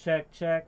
Check, check.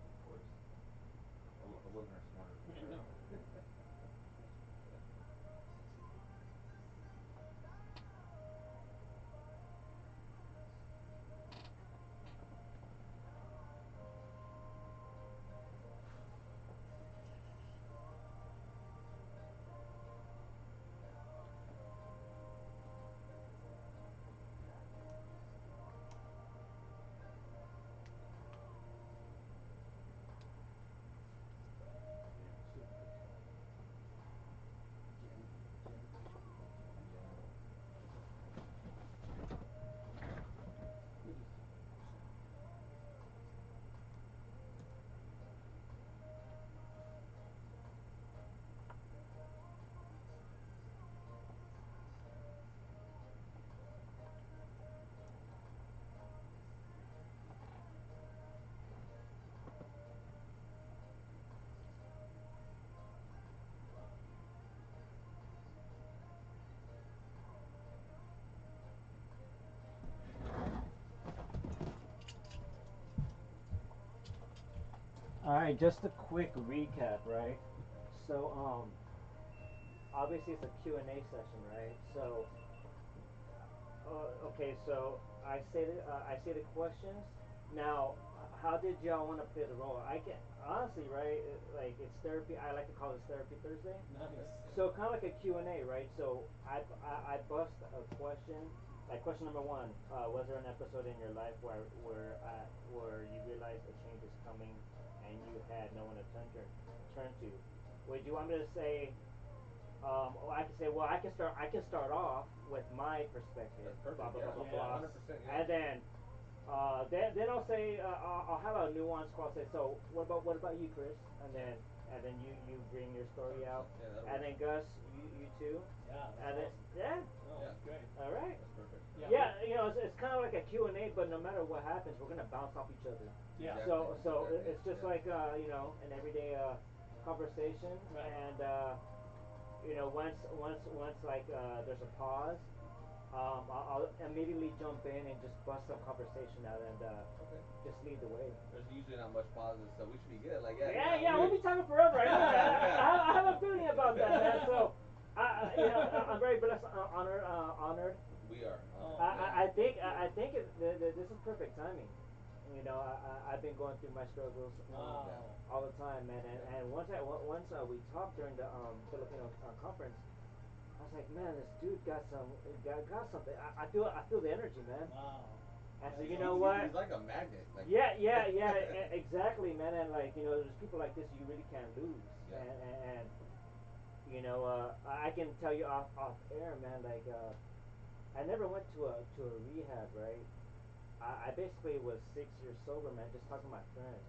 Of course. I wasn't her smarter for I sure. know. Yeah, super good stuff. Jen, Jen, Jen. good stuff. All right, just a quick recap, right? So, obviously it's a Q&A session, right? So, okay, so I say the questions. Now, how did y'all want to play the role? I can honestly, right? Like it's therapy. I like to call this therapy Thursday. Okay. Nice. So kind of like a Q&A, right? So I bust a question. Like question number one, was there an episode in your life where you realized a change is coming and you had no one to turn to? Would you want me to say or I can say, well, I can start off with my perspective, That's blah perfect. blah blah Yeah. blah Yeah. blah, 100%. Yeah. and then I'll say I'll have a nuanced call. Say, so what about you, Chris? And then you bring your story out, 100%. Yeah, that'll and work. then Gus, you too, Yeah, that's and then awesome. yeah, No, Yeah. that's great. all right, That's perfect. Yeah, we. yeah, it's kind of like a Q&A, but no matter what happens, we're gonna bounce off each other. Yeah. Exactly. So Exactly. it's just Yeah. like an everyday conversation, Right. and once like there's a pause, I'll immediately jump in and just bust some conversation out and Okay. just lead the way. There's usually not much pauses, so we should be good. Like, yeah. Yeah, Yeah, yeah, we'll we. be talking forever. I know, man. Yeah. I have a feeling about that, man. So, I'm very blessed, honored. We are honored. Oh Yeah. man, thank you. I think this is perfect timing. I've been going through my struggles Yeah. Wow. all the time, man. Yeah. And once we talked during the Filipino conference, I was like, man, this dude got something. I feel the energy, man. Wow. And so That's you He's, know he's, awesome. he's what? like a magnet. Like, Yeah, exactly, man. And like there's people like this you really can't lose. yeah. And I can tell you off air, man. Like I never went to a rehab, right? I basically was 6 years sober, man. Just talking to my friend,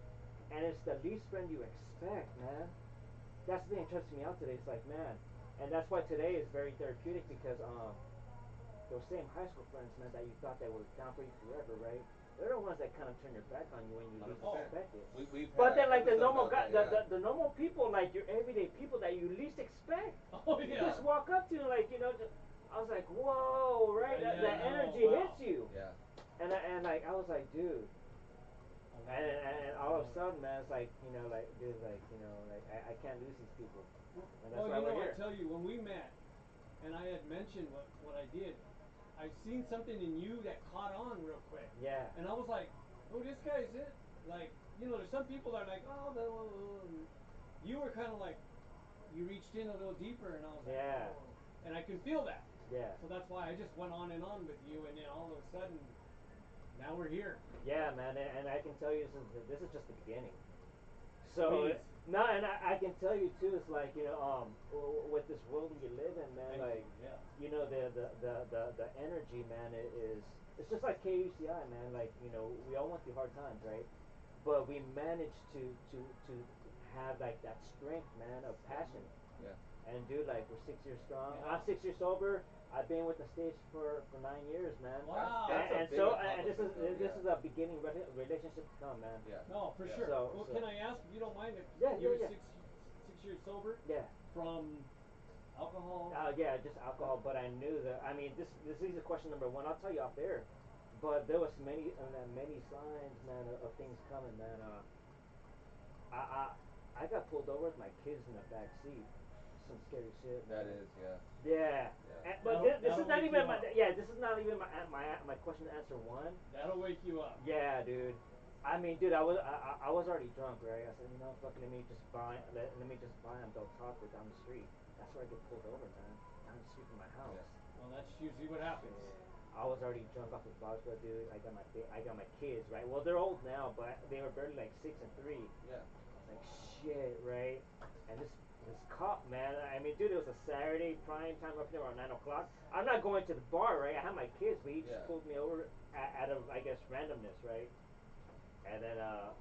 and it's the least friend you expect, man. That's the thing that trips me out today. It's like, man, and that's why today is very therapeutic because those same high school friends, man, that you thought that were down for you forever, right? They're the ones that kind of turn your back on you when you least 100%. Oh. expect it. We've had But an then, like the episode normal about guy, that. Yeah. the normal people, like your everyday people that you least expect, Oh you yeah. just walk up to, like I was like, whoa, right? Yeah, The I know. energy hits Wow. you, Yeah. and like I was like, dude, I love it. and I all of a love it. sudden, man, it's like like dude, like like I can't lose these people, and that's Well, why you we're know, I here. tell you, when we met, and I had mentioned what I did, I seen something in you that caught on real quick, Yeah, and I was like, oh, this guy's it. Like, there's some people that are like, oh, you were kind of like, you reached in a little deeper, and I was like, Yeah. oh, and I can feel that. Yeah. So that's why I just went on with you, and then all of a sudden, now we're here. Yeah, man, and I can tell you this is just the beginning. So Please. no, and I can tell you too. It's like with this world we live in, man. Thank Like, you. Yeah. the energy, man, is it's just like KUCI, man. Like, we all went through hard times, right? But we managed to have like that strength, man, of passion. Yeah. And dude, like, we're 6 years strong. Yeah. I'm 6 years sober. I've been with the stage for 9 years, man. Wow. That's a And big so and this is accomplishment, though, this yeah. is a beginning relationship to come, man. Yeah. No, for Yeah. sure. So Well, so can I ask if you don't mind? If yeah, you yeah, were yeah, 6 years sober yeah. from alcohol. Yeah, just alcohol. But I knew that. I mean, this is question number one. I'll tell you off there. But there was many signs, man, of things coming, man. I I got pulled over with my kids in the back seat. Some scary shit, That man. is, yeah. Yeah. Yeah. But this That'll is not wake even you my up. yeah. This is not even my question to answer one. That'll wake you up. Yeah, dude. I mean, dude, I was already drunk, right? I said, fucking let me just buy them Del Taco down the street. That's where I get pulled over, man. Down the street from my Yeah. house. Well, that's usually what happens. I was already drunk off of vodka, dude. I got my kids, right? Well, they're old now, but they were barely like 6 and 3. Yeah. I was like, shit, right? And this cop, man. I mean, dude, it was a Saturday prime time up there around 9 o'clock. I'm not going to the bar, right? I have my kids, but he just Yeah. pulled me over out of, I guess, randomness, right? And then I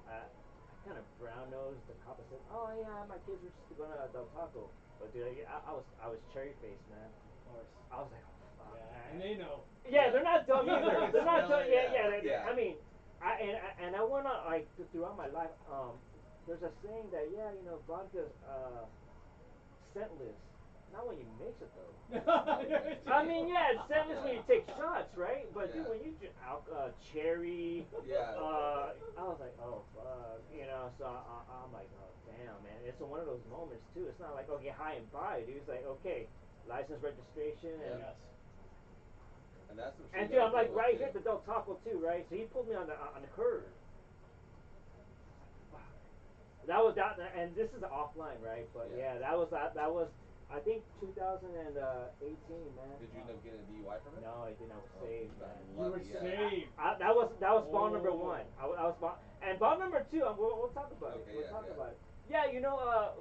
kind of brown nosed the cop. I said, "Oh yeah, my kids were just going to Del Taco." But dude, I was cherry faced, man. Of course. I was like, "Oh fuck." Yeah, and they know. Yeah, they're not dumb You either. can They're not smell dumb. it, Yeah, yeah. I Yeah. mean, I went on like throughout my life. There's a saying that vodka's scentless. Not when you mix it though. I mean, yeah, it's scentless when you take shots, right? But dude, Yeah. when you cherry, Yeah. I was like, oh fuck, So I'm like, oh damn, man. It's one of those moments too. It's not like okay, high and by, dude. It's like okay, license registration Yeah. and Yes. And that's some shit and you dude, gotta I'm like deal with, right here too. at the Del Taco too, right? So he pulled me on the curb. Fuck. That was that, and this is offline, right? But Yeah. yeah, that was I think 2018, man. Did you end Wow. up getting a DUI from it? No, I didn't. I was Oh, you saved, got man. You were lucky, yeah. saved. That was ball number Oh. one. I was ball, and ball number two. We'll talk about it. Okay, We'll yeah, talk yeah. about it. Yeah,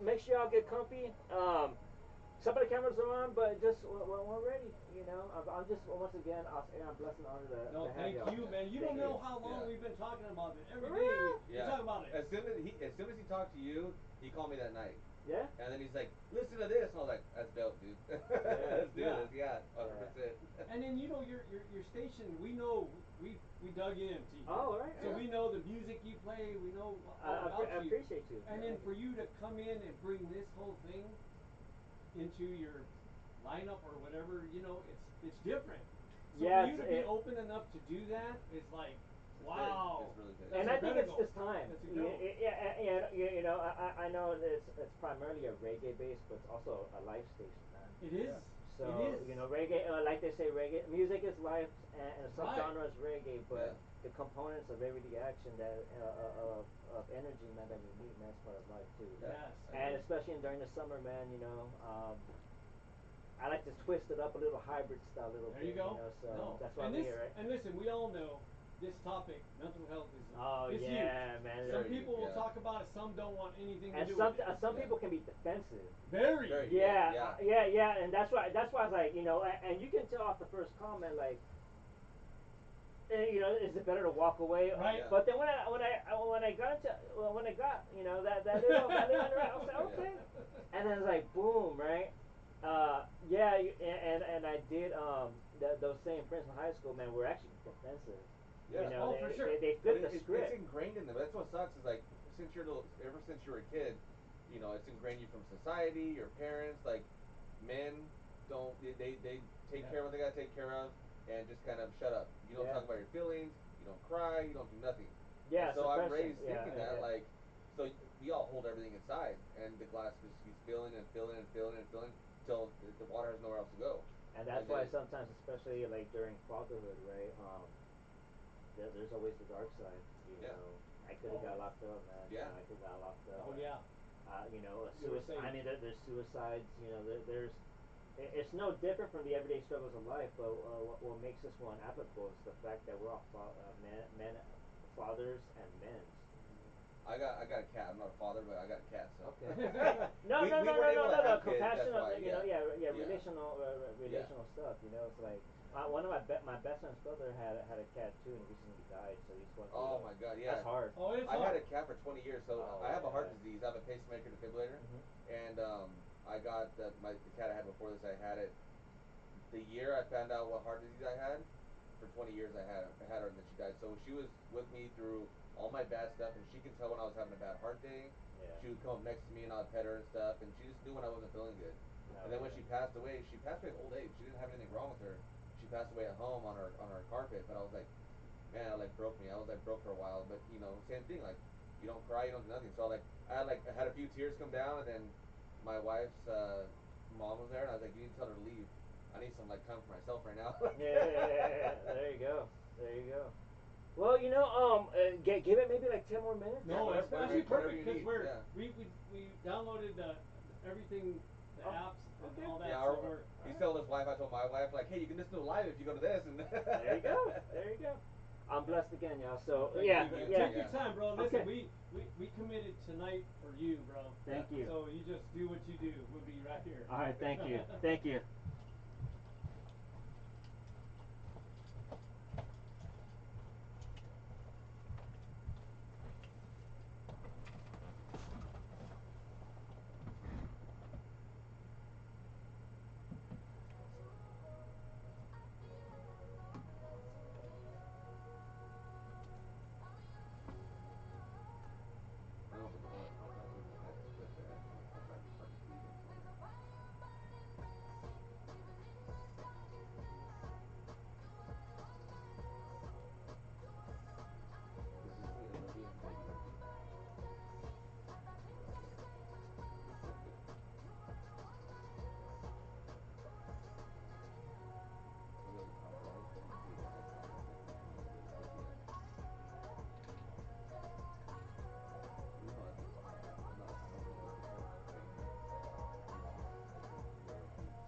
make sure y'all get comfy. Some of the cameras are on, but just we're ready. I'm just once again, I'm blessed and honored No, to have thank y'all. you, man. You Thank don't you. know how long Yeah. we've been talking about it. Every For day real? we Yeah. talk about it. As soon as he talked to you, he called me that night. Yeah. And then he's like, listen to this. And I was like, that's dope, dude. Yeah. Let's do Yeah. this. Yeah, Yeah. 100%. And then your station. We know we dug into you. Oh, all right. So Yeah. we know the music you play. We know all about I you. appreciate you. And then for you to come in and bring this whole thing into your lineup or whatever, it's different. So Yeah, for you to be open enough to do that, it's like, It's wow. big. It's really big. That's and I think incredible. it's time. That's incredible. I know it's primarily a reggae base, but it's also a life station, man. It is. Yeah. So It is. reggae, like they say, reggae music is life, and the Right. subgenre is reggae, but Yeah. the components of everyday action of energy, man, that we need, man, is part of life too. Yeah. Yes. And especially during the summer, man, I like to twist it up a little hybrid style, a little There bit, you go. So No. that's why And I'm here, right? and listen, we all know this topic, mental health, Oh is yeah, huge. man. Some Very huge, people will yeah. talk about it. Some don't want anything to And do with it. some Yeah. people can be defensive. Very. Very. Yeah, Yeah. yeah, and that's why I was like, and you can tell off the first comment, like, is it better to walk away? Right. Yeah. But then when I got into when I got that little interaction, I was like, okay, and then it's like boom, right? Yeah, and I did those same friends from high school, man, were actually defensive. Yeah. Oh, for sure. They But flipped the it's script. ingrained in them. That's what sucks. Is like ever since you were a kid, it's ingrained you from society, your parents. Like, men don't they take Yeah. care of what they gotta take care of, and just kind of shut up. You don't Yeah. talk about your feelings. You don't cry. You don't do nothing. Yeah, And so I'm suppression. raised Yeah, thinking that like, so we all hold everything inside, and the glass just keeps filling and filling and filling and filling till the water has nowhere else to go. and that's And why then sometimes, especially like during fatherhood, right? There's always the dark side. Yeah. I could have got locked up, man. Yeah. I could have got locked up. Oh yeah. You were saying. I mean, there's suicides. There's it's no different from the everyday struggles of life. But what makes this one applicable is the fact that we're all fathers and men's. I got a cat. I'm not a father, but I got a cat. So Okay. No, we no, we no, weren't no, able no, to no, no. have kids. That's Compassionate, why. Yeah. yeah, Yeah. Yeah. relational stuff. It's like one of my best friend's brother had a cat too, and recently died. So he's going through Oh my God. that's Yeah. hard. Oh, it's I had hard. a cat for 20 years. So Oh I have a heart yeah. disease. I have a pacemaker defibrillator, Mhm. and I got the cat I had before this. I had it the year I found out what heart disease I had. For 20 years I had her, and then she died. So she was with me through all my bad stuff, and she can tell when I was having a bad heart day. Yeah. She would come up next to me and I'd pet her and stuff, and she just knew when I wasn't feeling good. No, And then when yeah. she passed away of old age. She didn't have anything wrong with her. She passed away at home on her carpet. But I was like, man, it like broke me. I was like broke for a while. But same thing. Like you don't cry, you don't do nothing. So I had a few tears come down, and then my wife's mom was there, and I was like, you need to tell her to leave. I need some like time for myself right now. Yeah, there you go. There you go. Well, give it maybe like 10 more minutes. Yeah, No, it's whatever actually whatever perfect you because need. Yeah. we downloaded everything, the Oh, apps and okay. all that. Yeah, So or we're he's telling his wife. I told my wife, like, hey, you can listen to it live if you go to this. And There you go. There you go. I'm blessed again, y'all. So thank yeah, you, man. yeah. Take your time, bro. Listen, Okay. we committed tonight for you, bro. Yeah. Thank you. So you just do what you do. We'll be right here. All right. Thank you. Thank you. No, but I'll try to do my best to add some. I'll try to squeeze in some. This way it'll be in baby. Look at the top right. You see the icon right next to where the cookie at. You know, I don't know what they call it, gradient. Like the where you see that. Yeah. Yeah. Yeah. I think so.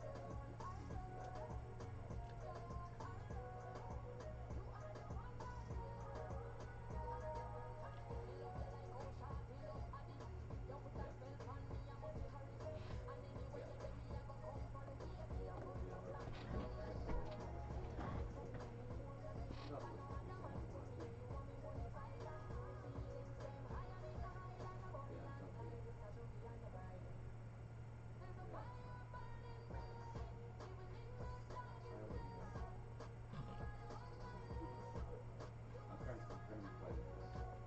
No, but you're saying you want to. Yeah, sounds good. Yeah. I will let you know. I'm trying to be quiet this time.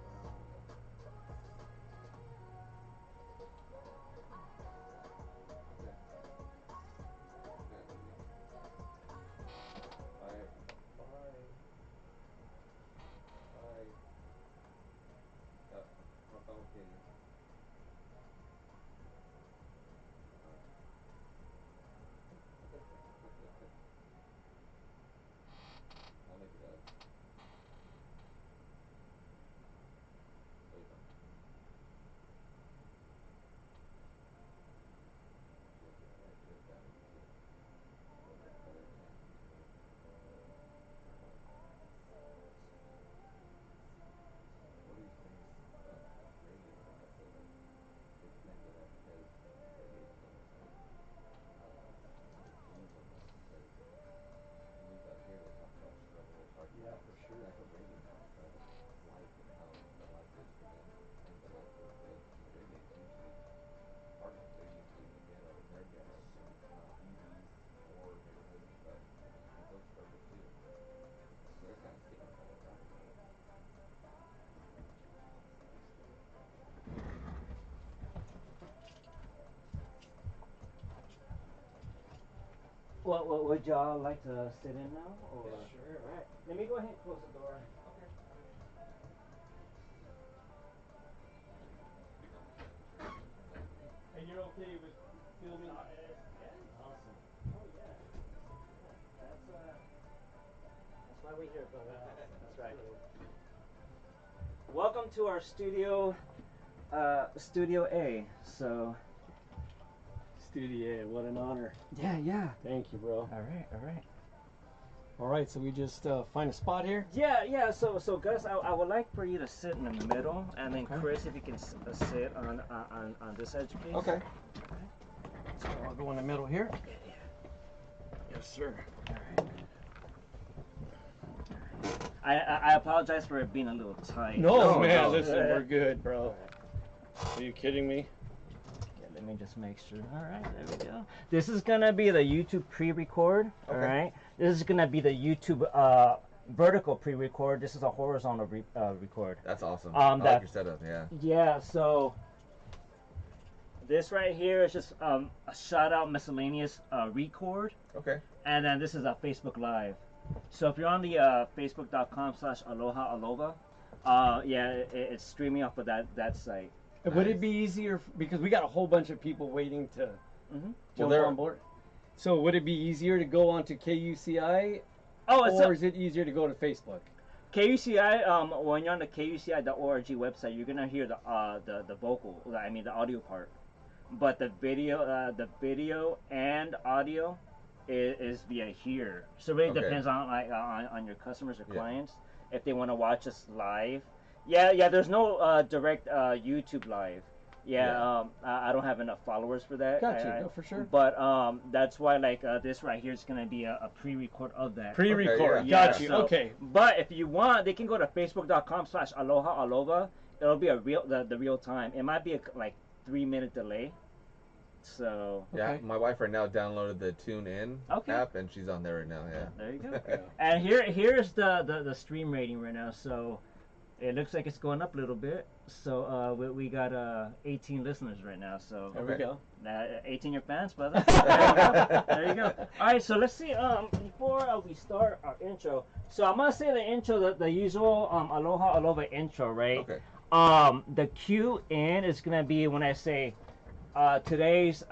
Um. Okay. Yeah, baby. Bye. Bye. Bye. Have fun with Katie. Bye. I'll make it up. Love you, bye. She has bad attitude. But I can't control her heart. What are you saying about radiant heart? So like they connected that because it radiates so much like it gleams so much because at least out here they talk about struggles, hard Yeah, times, for and sure. that's what radiant talks about is life and how the life is for them and the life the radiance usually part of it usually they get their get of it's not easy or neighborhoods but it's those struggles too. So they're kind of sticking by that talking about it. Well, would y'all like to sit in now, or? Yeah, sure. All right. Let me go ahead and close the door. Okay. Turn it off, baby. And you're okay with filming? Yeah. Awesome. Oh yeah. Yeah. That's why we here, brother. That's right, dude. Welcome to our studio, Studio A. So, Studio, what an honor. yeah. Thank you, bro. All right. All right, so we just find a spot here. Yeah. So Gus, I would like for you to sit in the middle, and then Okay. Chris, if you can sit on this edge, please. Okay. So I'll go in the middle here. Yeah. Yes, sir. All right. I apologize for it being a little tight. No, man, no. listen, we're good, bro. Are you kidding me? Okay, let me just make sure. All right, there we go. This is gonna be the YouTube pre-record. All Okay. right. This is gonna be the YouTube vertical pre-record. This is a horizontal record. That's awesome. I like your setup. Yeah. Yeah. So this right here is just a shout out miscellaneous record, Okay. and then this is a Facebook Live. So if you're on the facebook.com/aloha it's streaming off of that site. Would it be easier because we got a whole bunch of people waiting to Mhm. jump they're- on board? So would it be easier to go onto KUCI, Oh, it's or is it easier to go to Facebook? KUCI. When you're on the KUCI.org website, you're gonna hear the vocal. I mean the audio part, but the video and audio is via here. So it really Okay. depends on your customers or Yeah. clients if they want to watch us live. Yeah. There's no direct YouTube live. Yeah. I don't have enough followers for that. Gotcha. No, for sure. But that's why this right here is gonna be a pre-record of that. Pre-record. Okay, Yeah, Got you. so- Okay. But if you want, they can go to facebook.com/aloha. It'll be the real time. It might be a 3-minute delay. So Yeah. Okay. My wife right now downloaded the TuneIn Okay. app, and she's on there right now. Yeah. there you go. Yeah. And here's the stream rating right now. So it looks like it's going up a little bit. So we got 18 listeners right now. So There we Okay. go. 18 your fans, brother. There you go. All right, so let's see. Before we start our intro, so I'm gonna say the intro, the usual aloha intro, right? Okay. The cue in is gonna be when I say today's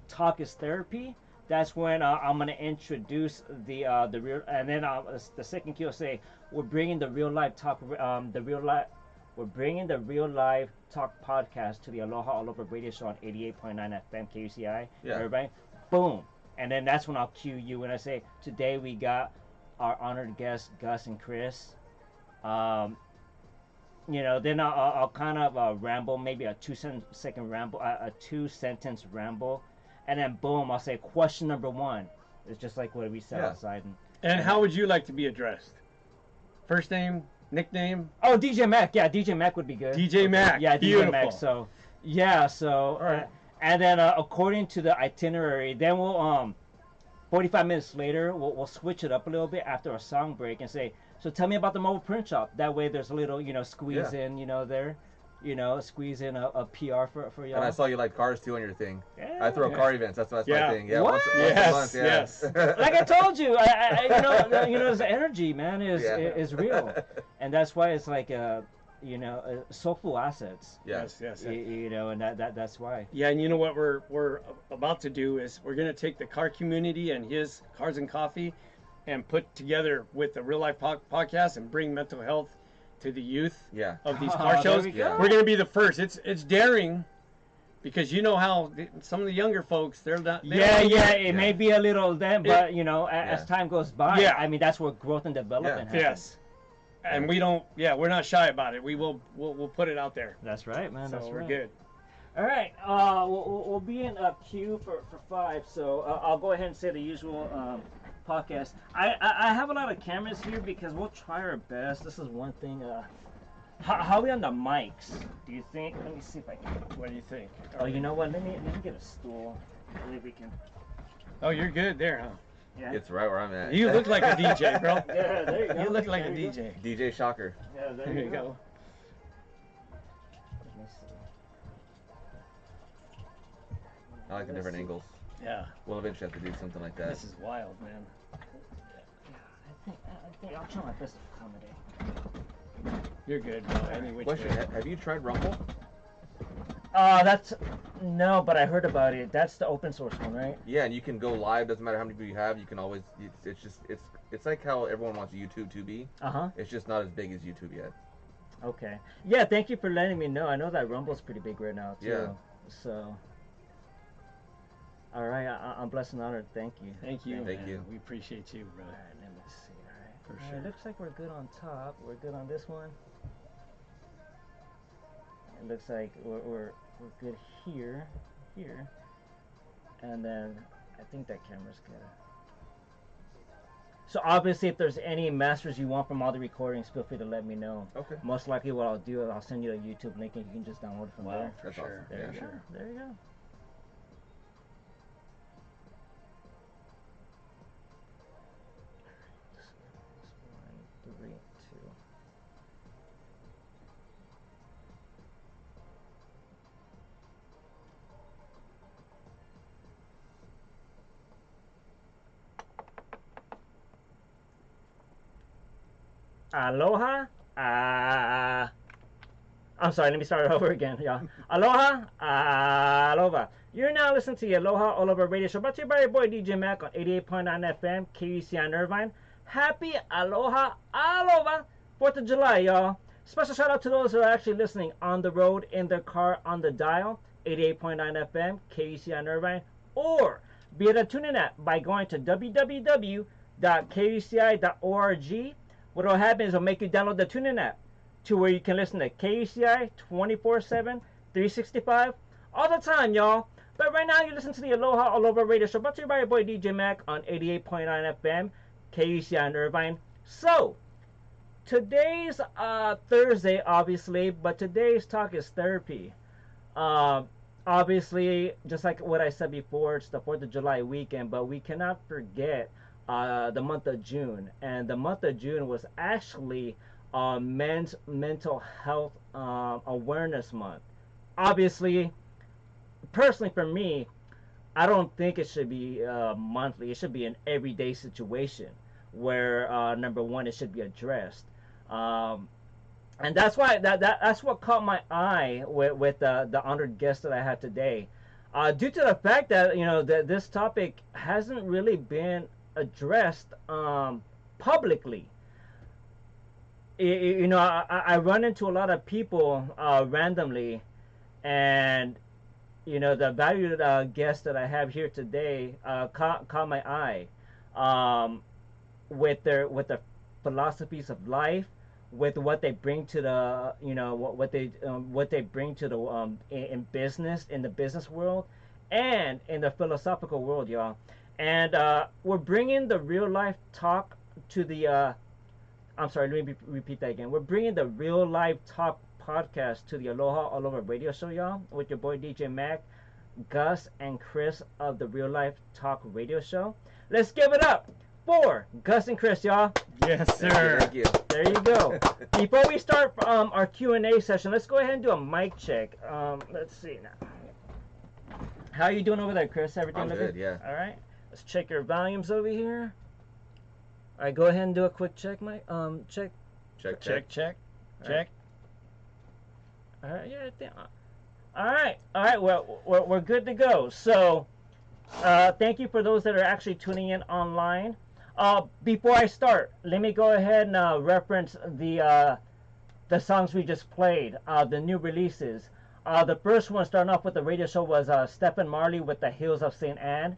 talk is therapy. That's when I'm gonna introduce the real, and then the second cue will say we're bringing the real life talk, we're bringing the real live talk podcast to the Aloha All Over radio show on 88.9 FM KUCI. Yeah. Everybody, boom, and then that's when I'll cue you when I say today we got our honored guests Gus and Chris. Then I'll kind of ramble, maybe a 2-second ramble, a 2-sentence ramble, and then boom, I'll say question number 1. It's just like what we said Yeah. outside. And how would you like to be addressed? First name, nickname? Oh, DJ Mac. Yeah, DJ Mac would be good. DJ Mac. Yeah, Beautiful. DJ Mac. So, yeah. So, All right. and then according to the itinerary, then we'll 45 minutes later we'll switch it up a little bit after a song break and say, so tell me about the mobile print shop. That way, there's a little squeeze Yeah. in there, squeeze in a PR for y'all. And I saw you like cars too on your thing. Yeah. I throw Yeah. car events. That's my Yeah. thing. Yeah. What? Once Yes, a month. Yeah. yes. Like I told you, the energy, man, is real, and that's why it's like soulful assets. Yeah. Yes. And that's why. Yeah, and you know what we're about to do is we're gonna take the car community and his Cars and Coffee, and put together with the Real Life podcast and bring mental health to the youth Yeah. of these Oh, car there shows. we go. We're gonna be the first. It's daring, because you know how some of the younger folks they're not. they Yeah, don't- it may be a little then, but as Yeah. time goes by, Yeah. I mean that's where growth and development happens. Yes. And we don't. Yeah, we're not shy about it. We'll put it out there. That's right, man. So That's we're right. good. All right, we'll be in a queue for 5, so I'll go ahead and say the usual podcast. I have a lot of cameras here because we'll try our best. This is one thing. How are we on the mics? Do you think? Let me see if I can. What do you think? Oh, you know what? Let me get a stool. Maybe we can. Oh, you're good there, huh? Yeah. It's right where I'm at. You look like a DJ, bro. Yeah, there you go. You look like a There you DJ. DJ Shocker. go. Yeah, There you go. Let me see. I like the different angles. Yeah. We'll eventually have to do something like that. This is wild, man. I think I'll try my best to accommodate. You're good, bro. Any which Question: way. Have you tried Rumble? That's no, but I heard about it. That's the open source one, right? Yeah, and you can go live. Doesn't matter how many people you have. You can always. It's just it's like how everyone wants YouTube to be. Uh-huh. It's just not as big as YouTube yet. Okay. Yeah, thank you for letting me know. I know that Rumble's pretty big right now too. Yeah. So. All right, I'm blessed and honored. Thank you. Thank you. Thank man. you. We appreciate you, All brother. right, let me see. All right. For All right, sure. looks like we're good on top. We're good on this one. It looks like we're good here, and then I think that camera's good. So obviously, if there's any masters you want from all the recordings, feel free to let me know. Okay. Most likely, what I'll do is I'll send you a YouTube link and you can just download it from Wow, there. for That's sure. awesome. There Yeah, you go. sure. There you go. One, three, two. Aloha. I'm sorry, let me start over again, y'all. Aloha. Aloha. You're now listening to the Aloha All Over Radio Show, brought to you by your boy DJ Mac on 88.9 FM, KUCI Irvine. Happy Aloha, Aloha, 4th of July, y'all. Special shout out to those who are actually listening on the road, in their car, on the dial, 88.9 FM, KUCI Irvine, or via the TuneIn app by going to www.kuci.org. What will happen is it'll make you download the TuneIn app to where you can listen to KUCI 24/7, 365, all the time, y'all. But right now, you listen to the Aloha All Over Radio Show, brought to you by your boy DJ Mac on 88.9 FM, KUCI in Irvine. So, today's Thursday, obviously, but today's talk is therapy. Obviously, just like what I said before, it's the 4th of July weekend, but we cannot forget the month of June. And the month of June was actually Men's Mental Health Awareness Month. Obviously, personally for me, I don't think it should be monthly. It should be an everyday situation where number one, it should be addressed. And that's why that's what caught my eye with the honored guest that I had today, due to the fact that that this topic hasn't really been addressed publicly. I run into a lot of people randomly, and the valued guest that I have here today caught my eye with their philosophies of life, with what they bring to the what they bring to the in business, in the business world, and in the philosophical world, y'all. And we're bringing the real life talk to the I'm sorry, let me repeat that again. We're bringing the real life talk podcast to the Aloha All Over Radio Show, y'all, with your boy DJ Mac, Gus, and Chris of the Real Life Talk Radio Show. Let's give it up for Gus and Chris, y'all. Yes, sir. Thank you. There you go. Before we start our Q&A session, let's go ahead and do a mic check. Let's see now. How are you doing over there, Chris? Everything I'm looking good, yeah. All right. Let's check your volumes over here. All right, go ahead and do a quick check, Mike. Check. Check. All right. All right, yeah, I think. All right. Well, we're good to go. So, thank you for those that are actually tuning in online. Before I start, let me go ahead and reference the songs we just played, the new releases. The first one starting off with the radio show was Stephen Marley with The Hills of St. Anne,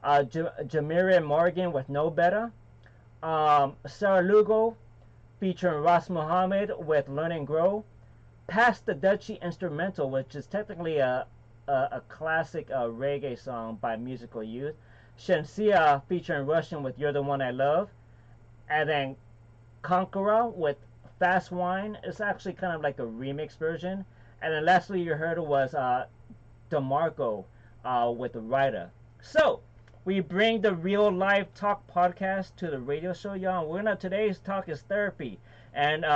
Jamiria Morgan with No Better, Sarah Lugo featuring Ras Muhammad with Learn and Grow, Past the Dutchie Instrumental, which is technically a classic reggae song by Musical Youth, Shensia featuring Russian with You're the One I Love, and then Conqueror with Fast Wine. It's actually kind of like a remix version. And then lastly you heard was DeMarco with Ryder. So, we bring the Real Life Talk podcast to the radio show, y'all. Today's talk is therapy. And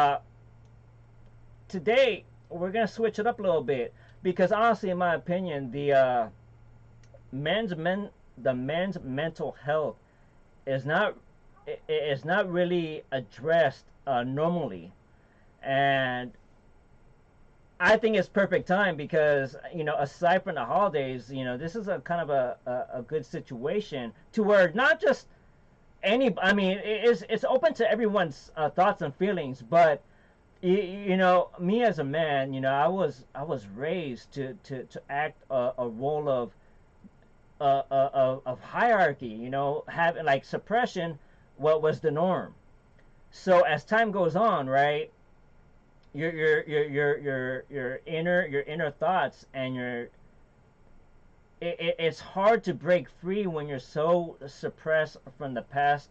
today, we're going to switch it up a little bit. Because honestly, in my opinion, the men's mental health is not really addressed normally. And I think it's perfect time because aside from the holidays, this is a kind of a good situation to where not just I mean, it's open to everyone's thoughts and feelings, but me as a man, I was raised to act a role of hierarchy, having like suppression, what was the norm. So as time goes on, right, your inner thoughts and it's hard to break free when you're so suppressed from the past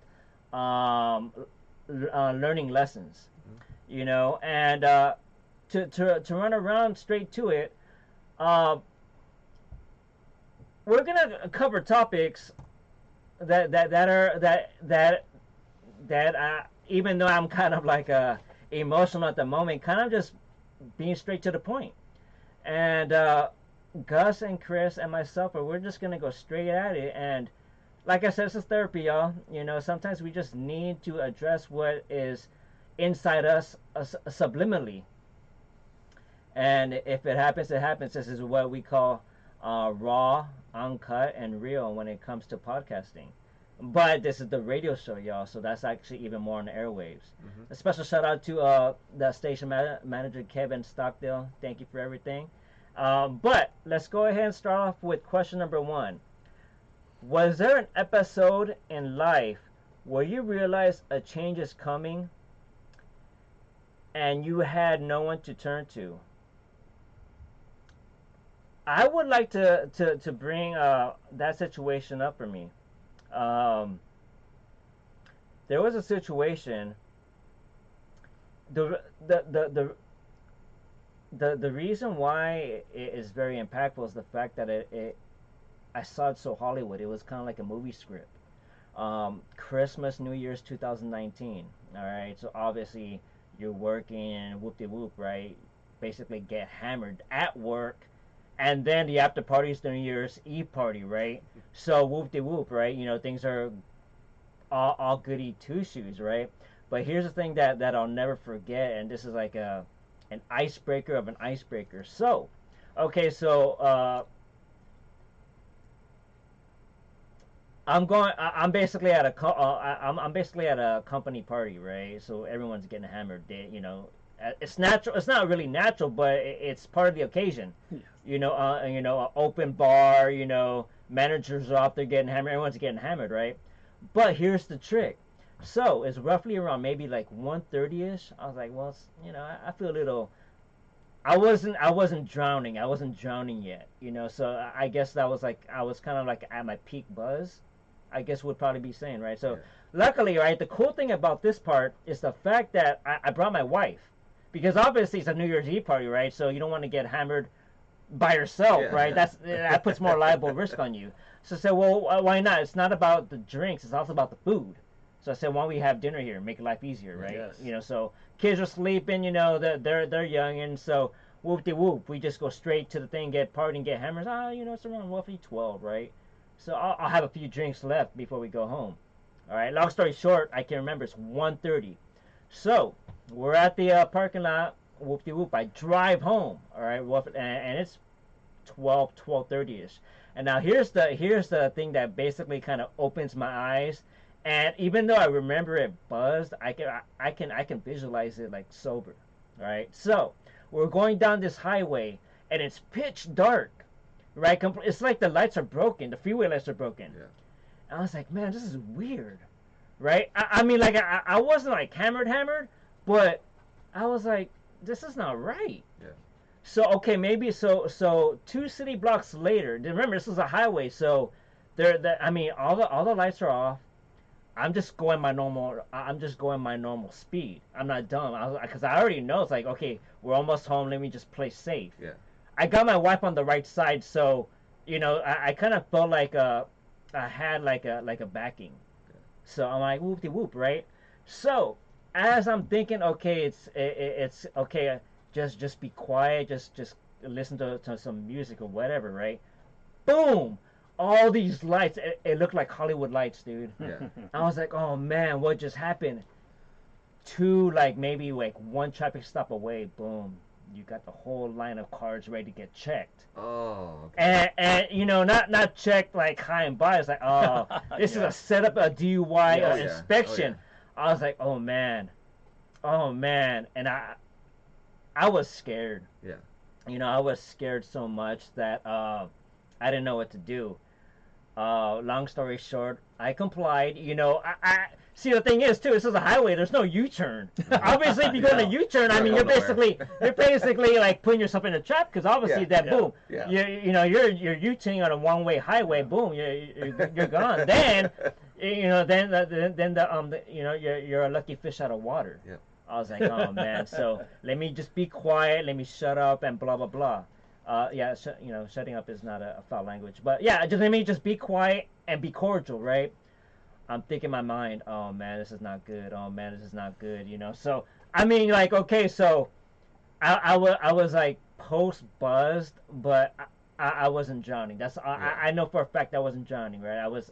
learning lessons, and to run around straight to it, we're gonna cover topics that even though I'm kind of like emotional at the moment, kind of just being straight to the point. And Gus and Chris and myself, we're just gonna go straight at it. And like I said, this is therapy, y'all. Sometimes we just need to address what is inside us subliminally. And if it happens, it happens. This is what we call raw, uncut, and real when it comes to podcasting. But this is the radio show, y'all, so that's actually even more on the airwaves. A special shout out to the station manager, Kevin Stockdale. Thank you for everything. But let's go ahead and start off with question number 1. Was there an episode in life where you realized a change is coming and you had no one to turn to? I would like to bring that situation up for me. There was a situation. The reason why it is very impactful is the fact that I saw it so Hollywood. It was kind of like a movie script. Christmas, New Year's 2019. All right, so obviously you're working and whoop-de-whoop, right? Basically get hammered at work. And then the after party is the New Year's Eve party, right? So whoop-de-whoop, right? Things are all goody two-shoes, right? But here's the thing that I'll never forget, and this is like an icebreaker of an icebreaker. So, okay, so I'm basically at I'm basically at a company party, right? So everyone's getting hammered. It's natural. It's not really natural, but it's part of the occasion. An open bar. Managers are out there getting hammered. Everyone's getting hammered, right? But here's the trick. So it's roughly around maybe like 1:30ish. I was like, well, I feel a little. I wasn't drowning. I wasn't drowning yet. So I guess that was like I was kind of like at my peak buzz. I guess would probably be saying, right? So luckily, right, the cool thing about this part is the fact that I brought my wife. Because obviously it's a New Year's Eve party, right? So you don't want to get hammered by yourself, right? That puts more liable risk on you. So I said, well, why not? It's not about the drinks; it's also about the food. So I said, why don't we have dinner here, make life easier, right? Yes. So kids are sleeping, they're young, and so whoop de whoop, we just go straight to the thing, get partying, get hammers. It's around roughly 12, right? So I'll have a few drinks left before we go home. All right. Long story short, I can remember it's 1:30. So we're at the parking lot. Whoop de whoop. I drive home. All right. And it's 12:30ish. And now here's the thing that basically kind of opens my eyes. And even though I remember it buzzed, I can visualize it like sober. All right. So we're going down this highway and it's pitch dark. Right. It's like the lights are broken. The freeway lights are broken. Yeah. And I was like, man, this is weird. Right. I mean, like I wasn't like hammered. But I was like, this is not right. Yeah. So okay, maybe so 2 city blocks later. Remember, this is a highway, so all the lights are off. I'm just going my normal speed. I'm not dumb. Because I already know it's like, okay, we're almost home. Let me just play safe. Yeah. I got my wife on the right side, so I kind of felt like I had like a backing. Yeah. So I'm like whoop de whoop, right? So as I'm thinking, okay, it's okay, just be quiet, just listen to some music or whatever, right? Boom! All these lights, it looked like Hollywood lights, dude. Yeah. I was like, oh man, what just happened? 2, like maybe like 1 traffic stop away, boom, you got the whole line of cars ready to get checked. Oh. Okay. And you know, not checked like high and by. It's like, oh, this is Yeah. a setup, a DUI Yeah. Oh, yeah. inspection. Oh, I was like, oh man, and I was scared. Yeah. You know, I was scared so much that I didn't know what to do. Long story short, I complied. You know, I see the thing is too. This is a highway. There's no U-turn. Obviously, if you go in a U-turn, I You're mean, going you're basically like putting yourself in a trap because obviously Yeah, that boom, yeah. you know, you're U-turning on a one-way highway. Boom, you're gone. Then, you know, then the you know, you're a lucky fish out of water. Yeah. I was like, oh man. So let me just be quiet. Let me shut up and blah blah blah. Yeah, you know, shutting up is not a foul language, but yeah, just let me just be quiet and be cordial, right? I'm thinking in my mind, oh man, this is not good. Oh man, this is not good. You know, so I mean, like, okay, so I was like post buzzed, but I wasn't drowning. I know for a fact I wasn't drowning, right? I was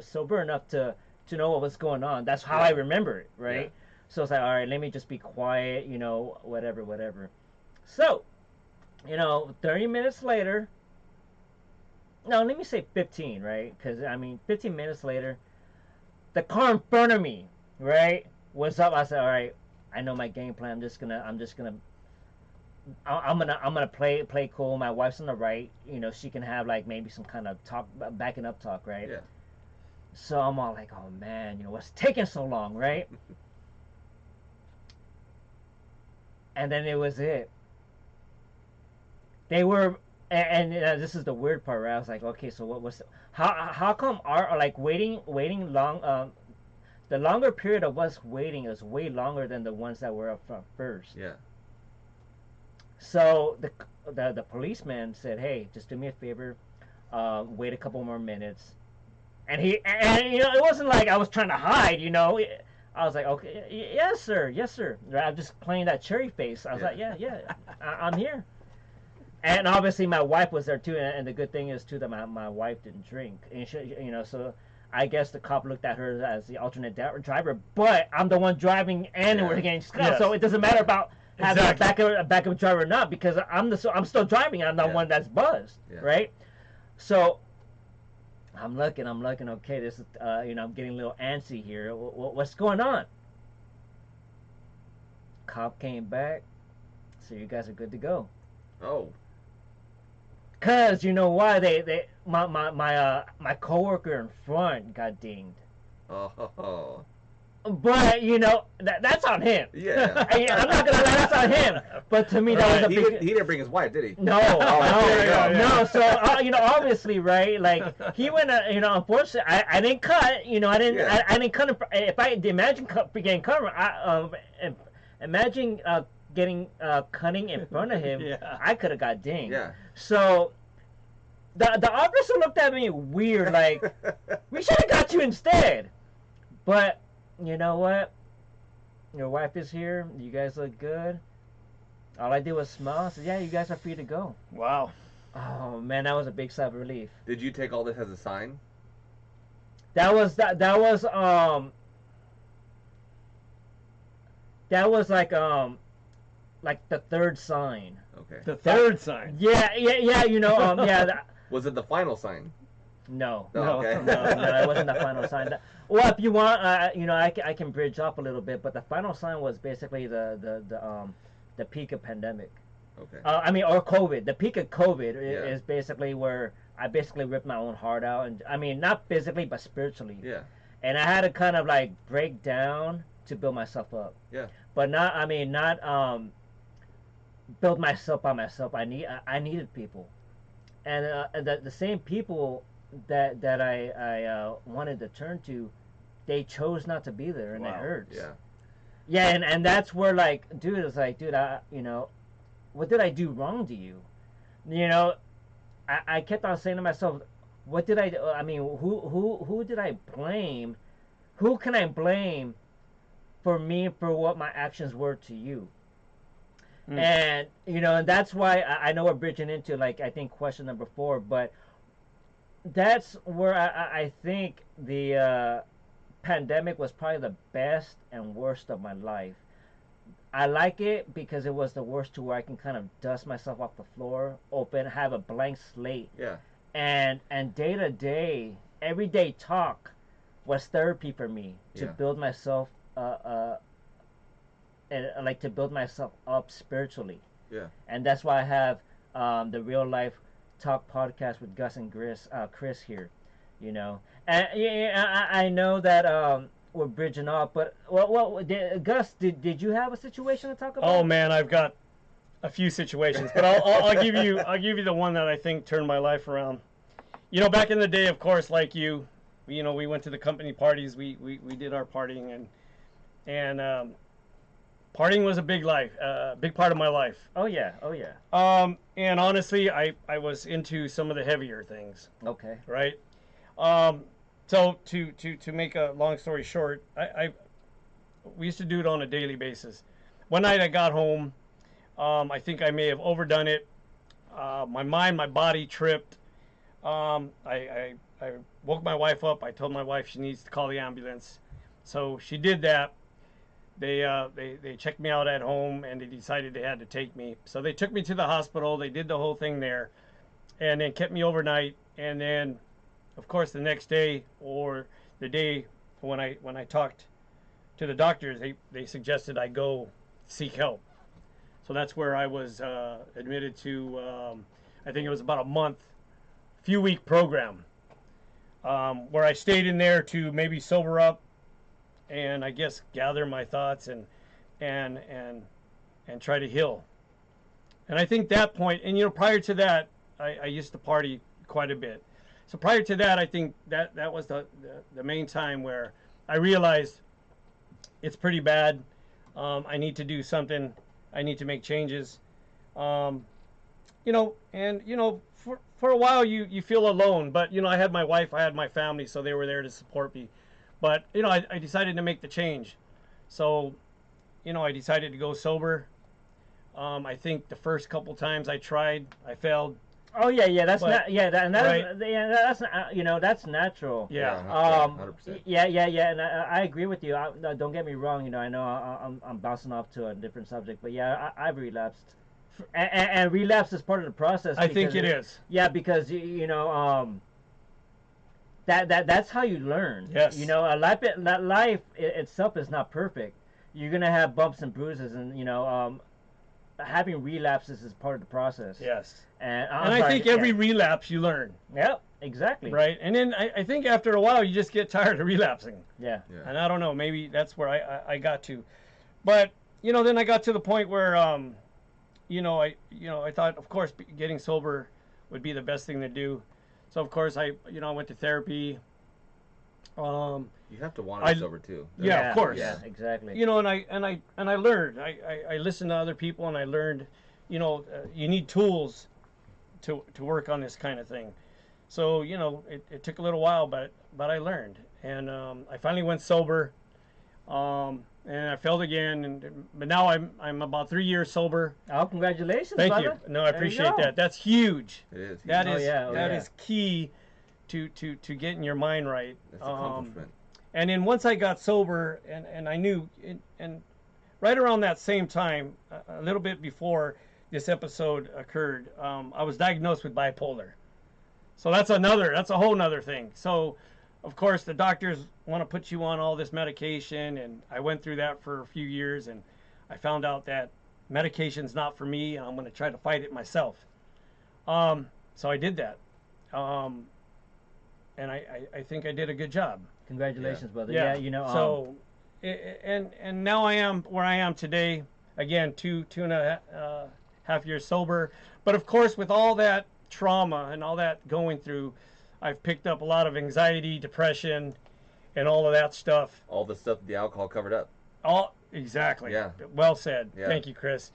sober enough to know what was going on. That's how I remember it, right? Yeah. So it's like, all right, let me just be quiet, you know, whatever. So, you know, 30 minutes later, no, let me say 15, right? Because, I mean, 15 minutes later, the car in front of me, right, was up. I said, all right, I know my game plan. I'm just gonna play cool. My wife's on the right. You know, she can have, like, maybe some kind of backing up talk, right? Yeah. So I'm all like, oh, man, you know, what's taking so long, right? And then it was it. They were, and this is the weird part, right? I was like, okay, so what was, how come our like waiting long, the longer period of us waiting is way longer than the ones that were up front first. Yeah. So the policeman said, hey, just do me a favor, wait a couple more minutes, and you know, it wasn't like I was trying to hide, you know. I was like, okay, yes sir. I'm just playing that cherry face. I was like, yeah, I'm here. And obviously my wife was there too, and the good thing is too that my wife didn't drink, and she, you know, so I guess the cop looked at her as the alternate driver, but I'm the one driving and we're getting scuffed, Yes. so it doesn't matter about having Exactly. a backup driver or not, because I'm still driving and I'm the one that's buzzed, right? So I'm looking, okay, this is, you know, I'm getting a little antsy here. What's going on? Cop came back, so you guys are good to go. Oh. Cause you know why my coworker in front got dinged. Oh. But you know that's on him. Yeah. I'm not gonna lie, that's on him. But to me that was a big. He didn't bring his wife, did he? No, there you go. no. So you know, obviously, right? Like he went. You know, unfortunately, I didn't cut. You know, I didn't. Yeah. I didn't cut. If I imagine getting cut, imagine getting cutting in front of him. Yeah. I could have got dinged. Yeah. So the officer looked at me weird, like we should have got you instead. But you know what? Your wife is here. You guys look good. All I did was smile. I said, yeah, you guys are free to go. Wow. Oh man, that was a big sigh of relief. Did you take all this as a sign? That was like the third sign. Okay. The third sign. Yeah, you know, yeah. Was it the final sign? No. No. Okay. No, it wasn't the final sign. Well, if you want, you know, I can bridge up a little bit, but the final sign was basically the peak of pandemic. Okay. I mean, or COVID. The peak of COVID Yeah. is basically where I basically ripped my own heart out, and I mean, not physically, but spiritually. Yeah. And I had to kind of like break down to build myself up. Yeah. But not build myself by myself. I needed people, and the same people that I wanted to turn to, they chose not to be there, and it Wow. hurts. Yeah. Yeah, and that's where, like, dude, it's like, dude, you know, what did I do wrong to you? You know, I kept on saying to myself, what did I do? I mean, who did I blame? Who can I blame for what my actions were to you? And, you know, and that's why I know we're bridging into, like, I think question number 4, but that's where I think the pandemic was probably the best and worst of my life. I like it because it was the worst to where I can kind of dust myself off the floor, open, have a blank slate, Yeah. and day to day, everyday talk was therapy for me to Yeah. build myself, and like to build myself up spiritually. Yeah. And that's why I have the Real Life Talk podcast with Gus and Chris here, you know. And yeah, I know that we're bridging off, but Gus, did you have a situation to talk about? Oh man, I've got a few situations, but I'll give you the one that I think turned my life around. You know, back in the day, of course, like you know, we went to the company parties, we did our partying, and partying was a big part of my life. Oh yeah. And honestly, I was into some of the heavier things, Okay. right? So to make a long story short, we used to do it on a daily basis. One night I got home, I think I may have overdone it. My body tripped. I woke my wife up. I told my wife she needs to call the ambulance, so she did that. They checked me out at home, and they decided they had to take me. So they took me to the hospital. They did the whole thing there, and then kept me overnight. And then, of course, the next day or the day when I talked to the doctors, they suggested I go seek help. So that's where I was admitted to. I think it was about a few week program where I stayed in there to maybe sober up, and I guess gather my thoughts and try to heal. And I think that point, and you know, prior to that, I used to party quite a bit. So prior to that, I think that was the main time where I realized it's pretty bad. I need to do something. I need to make changes. You know, and you know, for a while you feel alone, but you know, I had my wife, I had my family, so they were there to support me. But you know, I decided to make the change. So, you know, I decided to go sober. I think the first couple times I tried, I failed. Oh yeah, that's But- not and that right. is, yeah, that's you know, that's natural. Yeah. 100%. Yeah, and I agree with you. No, don't get me wrong. You know, I know I'm bouncing off to a different subject, but yeah, I've relapsed, and relapse is part of the process. I think because it is. Yeah, because you know, that's how you learn. Yes. You know, life itself is not perfect. You're gonna have bumps and bruises, and you know, having relapses is part of the process. Yes. And And I think every relapse you learn, Yep, exactly. right? And then I think after a while you just get tired of relapsing. Yeah. Yeah. And I don't know, maybe that's where I got to. But, you know, then I got to the point where, you know, I thought, of course, getting sober would be the best thing to do. So, of course, I went to therapy. You have to want to I- be sober too. Yeah, of course. Yeah, exactly. You know, and I learned. I listened to other people, and I learned, you know, you need tools to work on this kind of thing. So, you know, it took a little while, but I learned, and I finally went sober, and I failed again, but now I'm about 3 years sober. Oh, congratulations, Thank brother. you. No, I There you appreciate go. that. That's huge. It is. That Oh, is yeah, that yeah. is key to getting your mind right. That's accomplishment. And then once I got sober, and I knew, and right around that same time, a little bit before this episode occurred, I was diagnosed with bipolar. So that's a whole nother thing. So, of course, the doctors want to put you on all this medication, and I went through that for a few years, and I found out that medication's not for me, and I'm going to try to fight it myself. So I did that. And I think I did a good job. Congratulations, brother. Yeah. Yeah, you know. So, and now I am where I am today. Again, two and a half years sober. But of course, with all that trauma and all that going through, I've picked up a lot of anxiety, depression, and all of that stuff. All the stuff the alcohol covered up. All exactly. Yeah. Well said. Yeah. Thank you, Chris.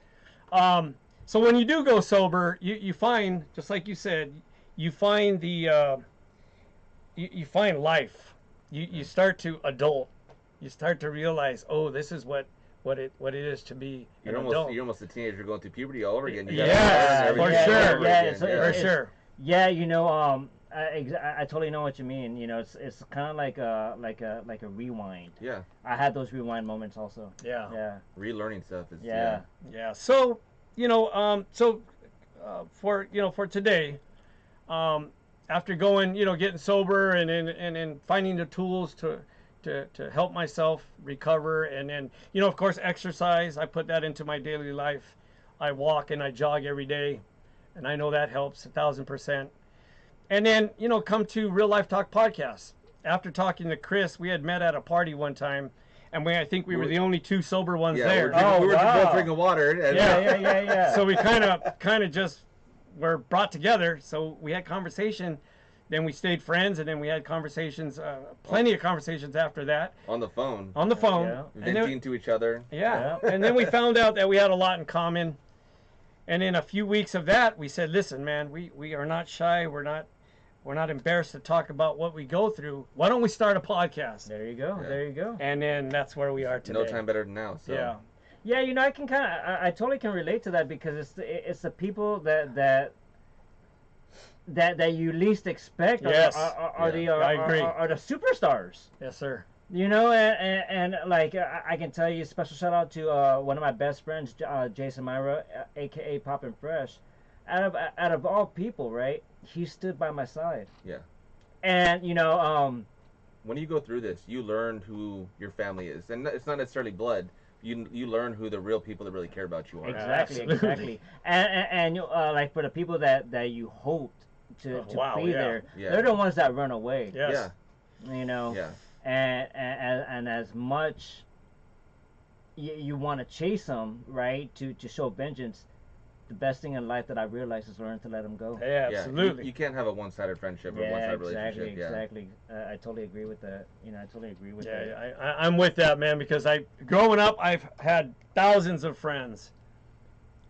So when you do go sober, you find, just like you said, you find the you find life. You start to adult. You start to realize, oh, this is what it is to be an adult. You're almost a teenager going through puberty all over again. You Yes, gotta learn for everything sure. all over Yeah, again. so For sure. Yeah, you know, I totally know what you mean. You know, it's kind of like a rewind. Yeah. I had those rewind moments also. Yeah. Yeah. Relearning stuff is Yeah. Yeah. So, for today, after going, getting sober and finding the tools to help myself recover, and then, of course, exercise. I put that into my daily life. I walk and I jog every day, and I know that helps 1,000%. And then, come to Real Life Talk podcast. After talking to Chris, we had met at a party one time, and I think we were the only two sober ones Yeah, there. we were wow. both drinking water. And Yeah. So we kind of just were brought together. So we had conversation. Then we stayed friends, and then we had conversations, plenty of conversations after that on the phone, on the phone. Yeah. And venting to each other. yeah. And then we found out that we had a lot in common. And in a few weeks of that, we said, "Listen, man, we are not shy. We're not embarrassed to talk about what we go through. Why don't we start a podcast?" There you go. Yeah. There you go. And then that's where we are today. No time better than now. So. Yeah. Yeah, you know, I can I totally can relate to that because it's the people that you least expect Yes. are the I agree. are the superstars. Yes, sir. You know, and like I can tell you, special shout out to one of my best friends, Jason Myra, aka Poppin' Fresh. Out of all people, right? He stood by my side. Yeah. And When you go through this, you learn who your family is, and it's not necessarily blood. You learn who the real people that really care about you are. exactly, Absolutely. exactly. And like for the people that you hoped to wow, be yeah. there, Yeah. they're the ones that run away. Yes. Yeah. You know. Yeah. And as much you want to chase them, right, to show vengeance, the best thing in life that I realized is learn to let them go. Yeah, Yeah. absolutely. You can't have a one-sided friendship or Yeah, one-sided exactly, relationship. Yeah. exactly. I totally agree with that. You know, I totally agree with that. Yeah, I'm with that, man, because growing up, I've had thousands of friends.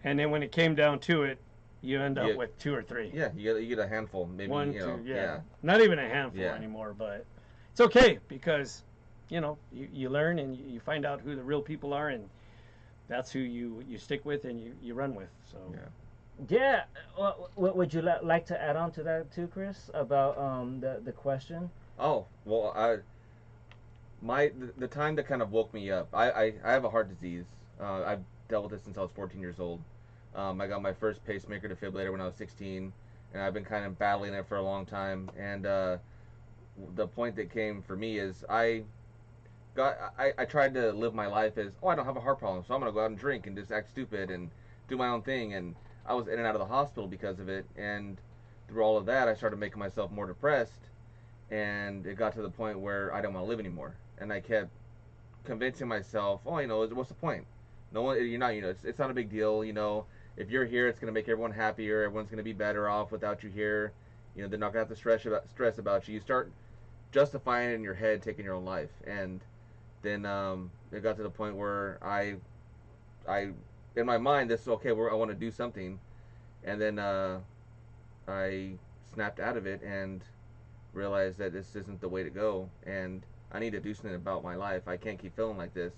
And then when it came down to it, you end up Yeah. with two or three. Yeah. You get a handful, maybe. One, you know, two, yeah. Not even a handful Yeah. anymore, but it's okay because, you learn and you find out who the real people are, and that's who you stick with and you run with. So. Yeah. Yeah. What would you like to add on to that too, Chris, about the question? Oh well, the time that kind of woke me up. I have a heart disease. I've dealt with it since I was 14 years old. I got my first pacemaker defibrillator when I was 16, and I've been kind of battling it for a long time. And the point that came for me is I tried to live my life as, I don't have a heart problem, so I'm gonna go out and drink and just act stupid and do my own thing. And I was in and out of the hospital because of it. And through all of that, I started making myself more depressed, and it got to the point where I didn't want to live anymore. And I kept convincing myself, what's the point? No one, you're not, it's not a big deal. If you're here, it's gonna make everyone happier. Everyone's gonna be better off without you here. They're not gonna have to stress about you. You start justifying it in your head, taking your own life, and then it got to the point where I in my mind, this is okay. I want to do something, and then I snapped out of it and realized that this isn't the way to go, and I need to do something about my life. I can't keep feeling like this.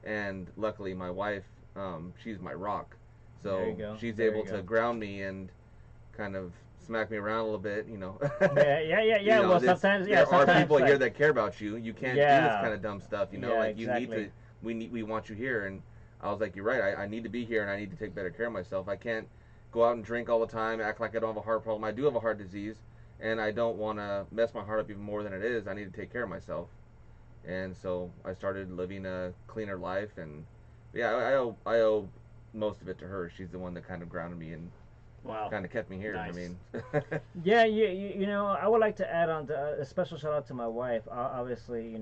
And luckily, my wife, she's my rock, There you so go. she's There able you to go. ground me and kind of smack me around a little bit. Yeah. Well, sometimes, there are sometimes, people like, here that care about you. You can't do this Yeah. kind of dumb stuff. Yeah, like you exactly. need to. We want you here, and I was like, you're right. I need to be here, and I need to take better care of myself. I can't go out and drink all the time, act like I don't have a heart problem. I do have a heart disease, and I don't want to mess my heart up even more than it is. I need to take care of myself, and so I started living a cleaner life. And yeah, I owe most of it to her. She's the one that kind of grounded me and Wow. kind of kept me here. Nice. I mean, Yeah, I would like to add on a special shout out to my wife. Obviously,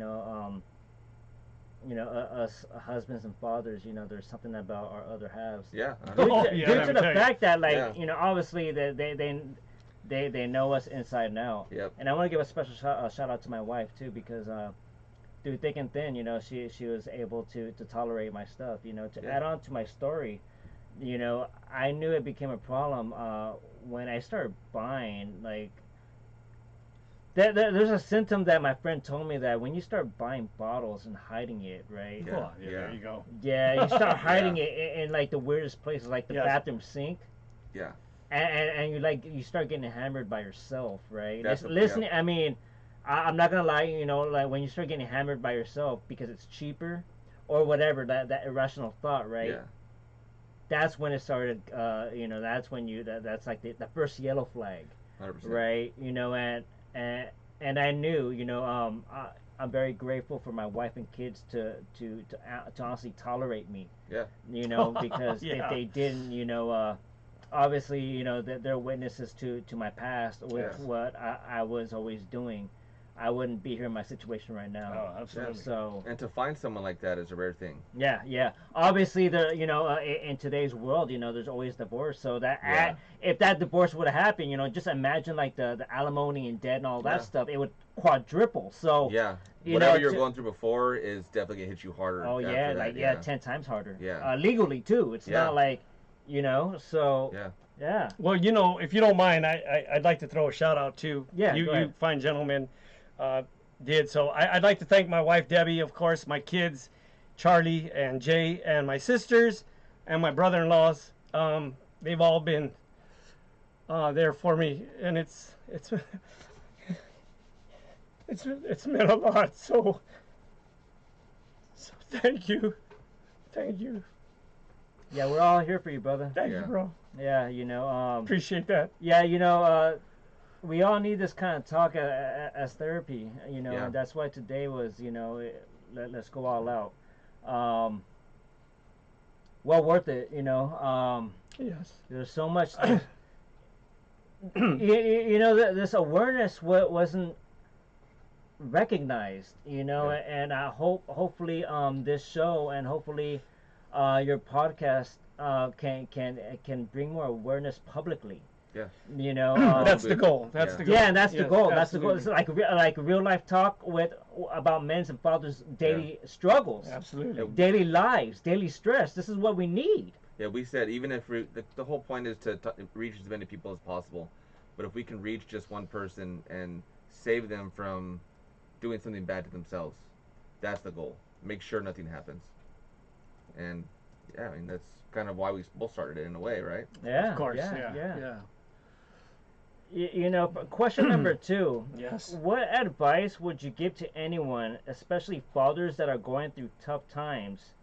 us husbands and fathers, there's something about our other halves. yeah. Due Oh, to, yeah, due let to me the tell you. fact that, like, Yeah. obviously they know us inside and out. Yep. And I want to give a special shout out to my wife too, because through thick and thin, she was able to tolerate my stuff. To Yeah. add on to my story, I knew it became a problem when I started buying, like. There's a symptom that my friend told me that when you start buying bottles and hiding it, right? Yeah. Oh, yeah, there you go. Yeah, you start hiding it in like the weirdest places, like the Yes. bathroom sink. Yeah. and you start getting hammered by yourself, right? That's Listening. I mean, I'm not gonna lie. You know, like when you start getting hammered by yourself because it's cheaper, or whatever, that irrational thought, right? Yeah. That's when it started. You know, that's when that's like the first yellow flag, 100%. right? You know, and I knew, you know, I'm very grateful for my wife and kids to honestly tolerate me. Yeah. You know, because Yeah. if they didn't, you know, obviously, you know, they're witnesses to my past with Yes. what I was always doing. I wouldn't be here in my situation right now. Oh, absolutely. So And to find someone like that is a rare thing. yeah. Obviously, you know, in today's world, you know, there's always divorce. So that Yeah. if that divorce would have happened, you know, just imagine like the alimony and debt and all that Yeah. stuff, it would quadruple. So Yeah. you Whatever know, you're to- going through before is definitely gonna hit you harder. Oh after yeah, that. like yeah, 10 times harder. Yeah. Legally too. It's Yeah. not like, you know. So Yeah. yeah. Well, you know, if you don't mind, I'd like to throw a shout out to Yeah, you, go you ahead. fine gentlemen did. So I'd like to thank my wife, Debbie, of course, my kids, Charlie and Jay, and my sisters, and my brother-in-laws. They've all been there for me, and it's it's meant a lot. So thank you. Yeah, we're all here for you, brother. Thank Yeah. you, bro. Yeah, you know, Appreciate that. yeah, you know, we all need this kind of talk as therapy, you know, Yeah. and that's why today was, you know, let's go all out. Well worth it, you know. Yes. There's so much. You know, this awareness wasn't recognized, you know, Yeah. and I hopefully this show and hopefully your podcast can bring more awareness publicly. Yeah. You know, That's the goal. That's Yeah. the goal. yeah, and that's the Yes, goal. That's the goal. absolutely. It's like real life talk about men's and fathers' daily struggles, Absolutely. daily lives, daily stress. This is what we need. Yeah, we said even if the whole point is to reach as many people as possible, but if we can reach just one person and save them from doing something bad to themselves, that's the goal. Make sure nothing happens. And yeah, I mean that's kind of why we both started it in a way, right? Yeah, Of course. yeah. Yeah. You know, question number 2. Yes. What advice would you give to anyone, especially fathers that are going through tough times?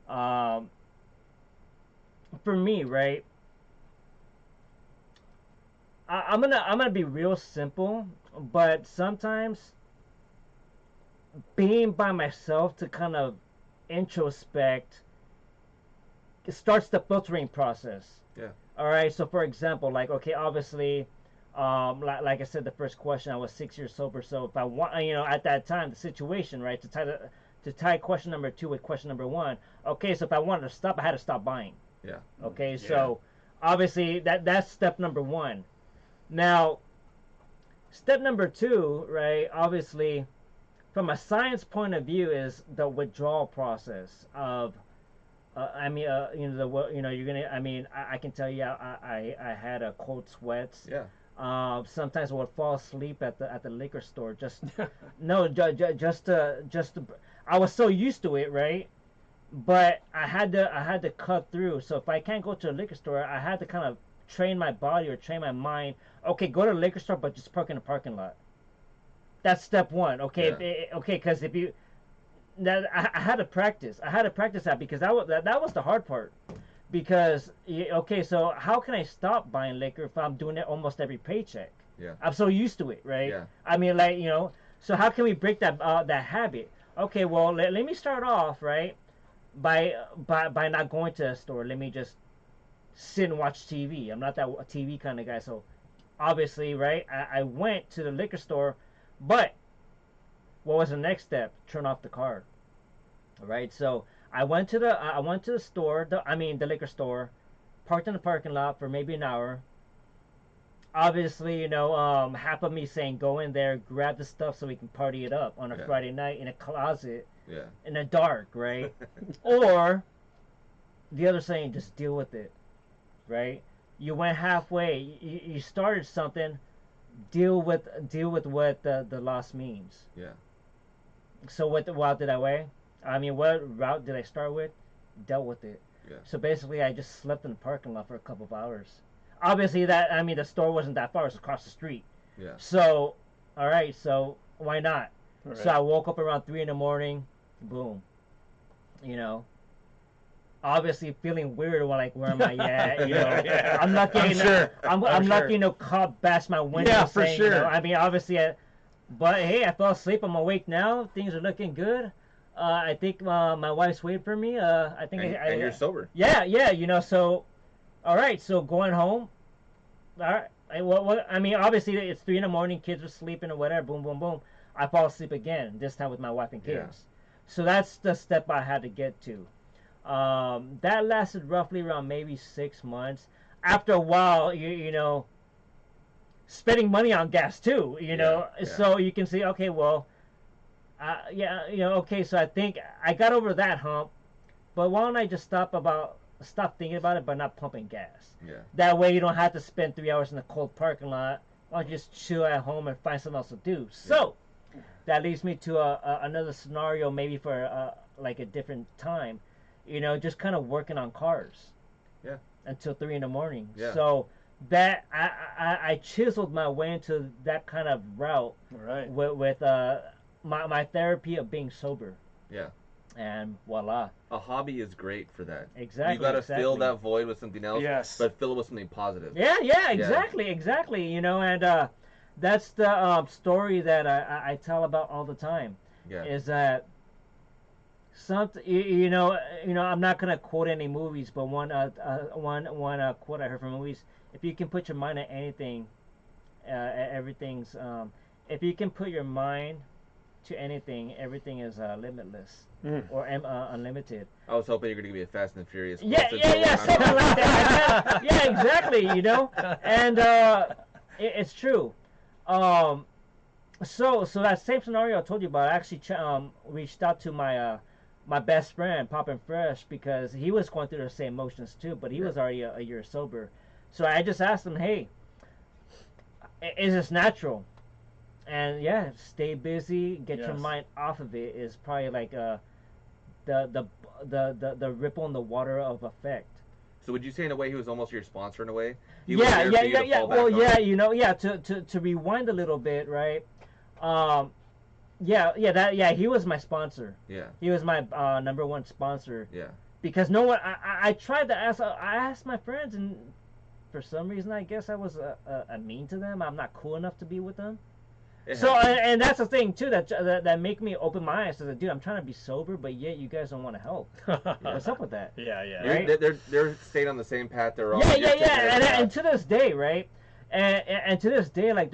For me, right? I'm gonna be real simple, but sometimes being by myself to kind of introspect starts the filtering process. Yeah. All right. So, for example, like, okay, obviously, like I said, the first question, I was 6 years sober. So, if I want, you know, at that time, the situation, right, to tie question number 2 with question number 1. Okay, so if I wanted to stop, I had to stop buying. Yeah. Okay, Yeah. so obviously that's step number 1. Now, step number 2, right? Obviously, from a science point of view, is the withdrawal process of. You know, you know, you're gonna. I mean, I can tell you, I had a cold sweats. Yeah. Sometimes I would fall asleep at the liquor store. Just no, just to. I was so used to it, right? But I had to cut through. So if I can't go to a liquor store, I had to kind of train my body or train my mind. Okay, go to the liquor store, but just park in the parking lot. That's step 1. Okay, okay, because if you that I had to practice. I had to practice that because that was the hard part. Because okay, so how can I stop buying liquor if I'm doing it almost every paycheck? Yeah. I'm so used to it, right? Yeah. I mean, like, you know, so how can we break that habit? Okay, well, let me start off, right, by not going to a store. Let me just sit and watch TV. I'm not that TV kind of guy, so obviously, right, I went to the liquor store, but what was the next step? Turn off the car. All right, so I went to the store, the liquor store, parked in the parking lot for maybe an hour. Obviously, you know, half of me saying go in there, grab the stuff so we can party it up on a Yeah. Friday night in a closet Yeah. in the dark, right? Or the other saying just deal with it, right? You went halfway. You started something. Deal with what the loss means. Yeah. So what route did I weigh? I mean, what route did I start with? Dealt with it. Yeah. So basically, I just slept in the parking lot for a couple of hours. obviously that I mean the store wasn't that far; it was across the street. Yeah. So, all right, so why not? Right. So I woke up around 3 in the morning. Boom. You know, obviously feeling weird. Like, where am I at? You know, Yeah. I'm lucky. I'm sure. I'm I'm lucky. sure. You know, cop bashed my window. Yeah, for saying, you sure. know, I mean, obviously, but hey, I fell asleep. I'm awake now. Things are looking good. I think my wife's waiting for me. I think And you're sober. Yeah, yeah. You know, so all right. So going home. All right. I mean, obviously it's 3 in the morning. Kids are sleeping or whatever. Boom, boom, boom. I fall asleep again. This time with my wife and kids. Yeah. So that's the step I had to get to. That lasted roughly around maybe 6 months. After a while, you know, spending money on gas too. You know, Yeah. so you can see, okay, well, yeah, you know, okay. So I think I got over that hump. But why don't I just stop thinking about it, but not pumping gas? Yeah. That way you don't have to spend 3 hours in the cold parking lot. Or just chill at home and find something else to do. So that leads me to another scenario, maybe for like a different time. You know, just kind of working on cars. Yeah. Until 3 in the morning. Yeah. So that I chiseled my way into that kind of route Right. with my therapy of being sober. Yeah. And voila. A hobby is great for that. Exactly. You gotta fill exactly. that void with something else. Yes. But fill it with something positive. Yeah, exactly. You know, and that's the story that I tell about all the time. Yeah. Is that you know, I'm not gonna quote any movies, but one quote I heard from movies: if you can put your mind at anything, everything's. If you can put your mind to anything, everything is limitless or unlimited. I was hoping you were gonna give me a Fast and Furious. Yeah, quote to go on. something like that. Yeah, exactly. You know, and it's true. So that same scenario I told you about, I actually reached out to my best friend, Poppin' Fresh, because he was going through the same emotions too, but he was already a year sober. So I just asked him, hey, is this natural? And yeah, stay busy, get your Yes. mind off of it is probably like the ripple in the water of effect. So would you say in a way he was almost your sponsor in a way? He Yeah, was there for you to yeah. fall back Well, on? yeah, you know, yeah. To rewind a little bit, right? Yeah. He was my sponsor. Yeah. He was my number one sponsor Yeah. because no one. I tried to ask. I asked my friends, and for some reason, I guess I was a mean to them. I'm not cool enough to be with them. It So happens. and that's the thing too that make me open my eyes to the dude. I'm trying to be sober, but yet you guys don't want to help. What's up with that? Yeah, yeah. You're- right? they're staying on the same path they're on. Yeah, You're taking a and path. to this day, right? And to this day, like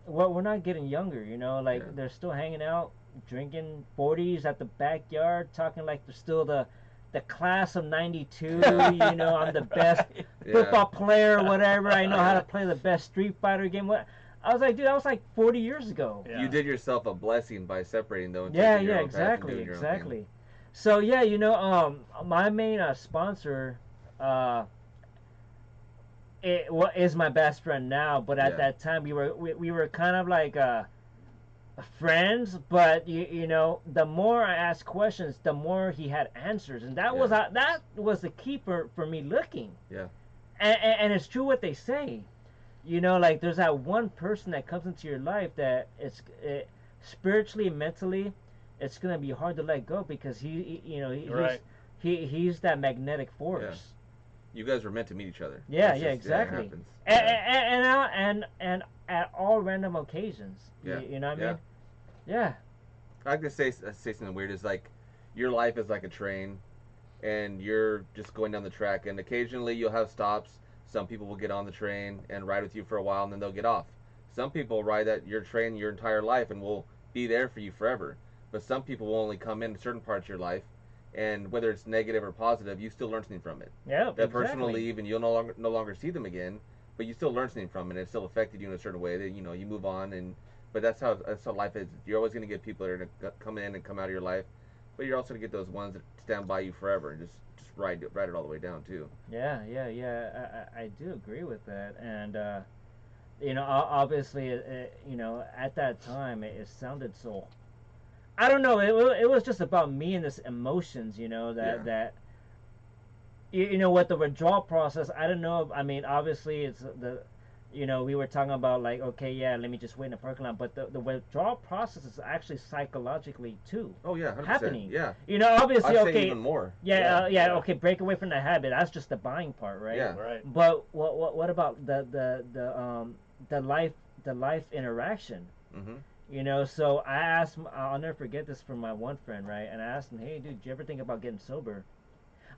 we're not getting younger, you know. Like Yeah. they're still hanging out, drinking 40s at the backyard, talking like they're still the class of '92. You know, I'm the best Yeah. football player, whatever. I know how to play the best Street Fighter game. What? I was like, dude, that was like 40 years ago. Yeah. You did yourself a blessing by separating though. And Yeah, taking your yeah, own path and exactly, doing your own thing. exactly. So yeah, you know, my main sponsor, is my best friend now. But at Yeah. that time, we were kind of like friends. But you know, the more I asked questions, the more he had answers, and that was the key for me looking. Yeah. And it's true what they say. You know, like there's that one person that comes into your life that spiritually, mentally, it's gonna be hard to let go because Right. he's that magnetic force. You guys were meant to meet each other. Yeah, It's yeah, just- exactly. it happens. And at all random occasions. Yeah, You know what I yeah. mean? Yeah. I could say something weird is like your life is like a train and you're just going down the track and occasionally you'll have stops. Some people will get on the train and ride with you for a while and then they'll get off. Some people ride your train your entire life and will be there for you forever. But some people will only come in certain parts of your life and whether it's negative or positive, you still learn something from it. Yeah. That person will exactly. leave and you'll no longer see them again, but you still learn something from it. It still affected you in a certain way that you move on but that's how life is. You're always going to get people that are going to come in and come out of your life, but you're also going to get those ones that stand by you forever and just ride it all the way down too. Yeah. I do agree with that, and you know, obviously, you know, at that time, it sounded so. I don't know. It was just about me and this emotions, you know, that you know, with the withdrawal process, I don't know. I mean, obviously, it's the, you know, we were talking about like, okay, yeah, let me just wait in the parking lot, but the withdrawal process is actually psychologically too Oh yeah, 100%. happening. Yeah. You know, obviously, I'd say okay, even more. yeah, okay, break away from the habit. That's just the buying part, right? Yeah. Right. But what about the life interaction? Mm-hmm. You know, so I asked, I'll never forget this from my one friend, right? And I asked him, hey, dude, did you ever think about getting sober?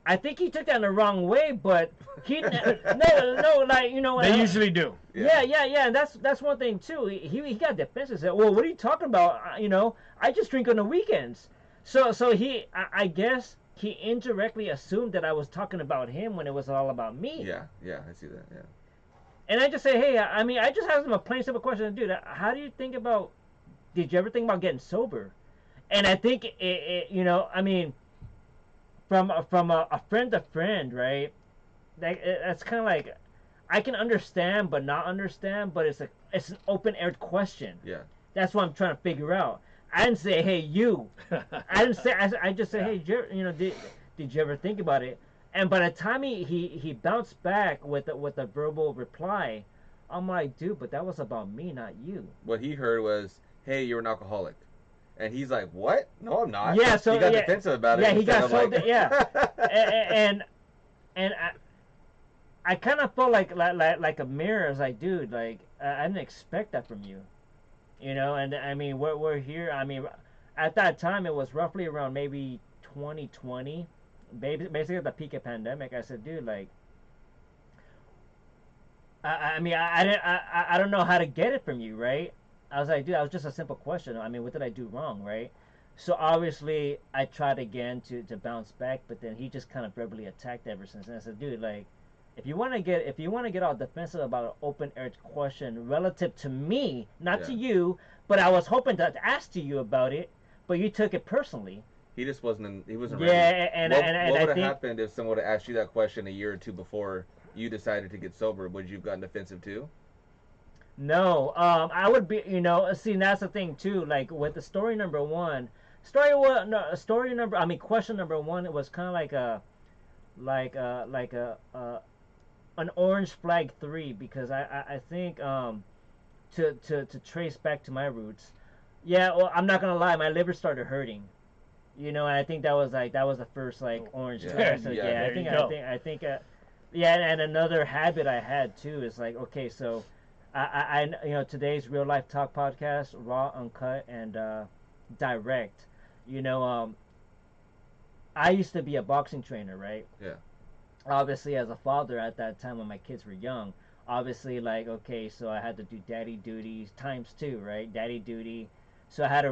I think he took that in the wrong way, but he no, like, you know, They usually do. yeah, and that's one thing too. He got defensive. Said, well, what are you talking about? You know, I just drink on the weekends. So I guess he indirectly assumed that I was talking about him when it was all about me. Yeah, I see that. Yeah. And I just say, hey, I mean, I just asked him a plain simple question, dude. How do you think about? Did you ever think about getting sober? And I think you know, I mean, from a friend to friend, right? Like that's kind of like, I can understand but not understand, but it's an open-aired question. Yeah. That's what I'm trying to figure out. I didn't say, hey, you. I didn't say. I just said, Yeah. hey, you know, did you ever think about it? And by the time he bounced back with a verbal reply, I'm like, dude, but that was about me, not you. What he heard was, "Hey, you're an alcoholic," and he's like, "What? No, I'm not." Yeah, so he got yeah, defensive about it. yeah, he instead got of so like, and I kind of felt like a mirror. I was like, dude, like I didn't expect that from you, you know. And I mean, we're here. I mean, at that time it was roughly around maybe 2020, basically at the peak of pandemic. I said, dude, like, I mean, I don't know how to get it from you, right? I was like, dude, that was just a simple question. I mean, what did I do wrong, right? So obviously, I tried again to bounce back, but then he just kind of verbally attacked ever since. And I said, dude, like, if you want to get all defensive about an open-aired question relative to me, not to you, but I was hoping to ask to you about it, but you took it personally. he just wasn't. He wasn't Yeah, ready. and what I would have think happened if someone would have asked you that question a year or two before you decided to get sober? Would you have gotten defensive too? no, I would be, you know, see, that's the thing too. Like with the story number one, question number one, it was kind of like an orange flag 3 because I think to trace back to my roots. Yeah, well, I'm not gonna lie, my liver started hurting. You know, and I think that was the first like orange Yeah. flag. So Yeah, yeah, there you go. I think yeah, and another habit I had too is like, okay, so I you know, today's real life talk podcast, raw, uncut, and direct. You know, I used to be a boxing trainer, right? Yeah. Obviously, as a father at that time when my kids were young, obviously, like, okay, so I had to do daddy duties times 2, right? Daddy duty. So I had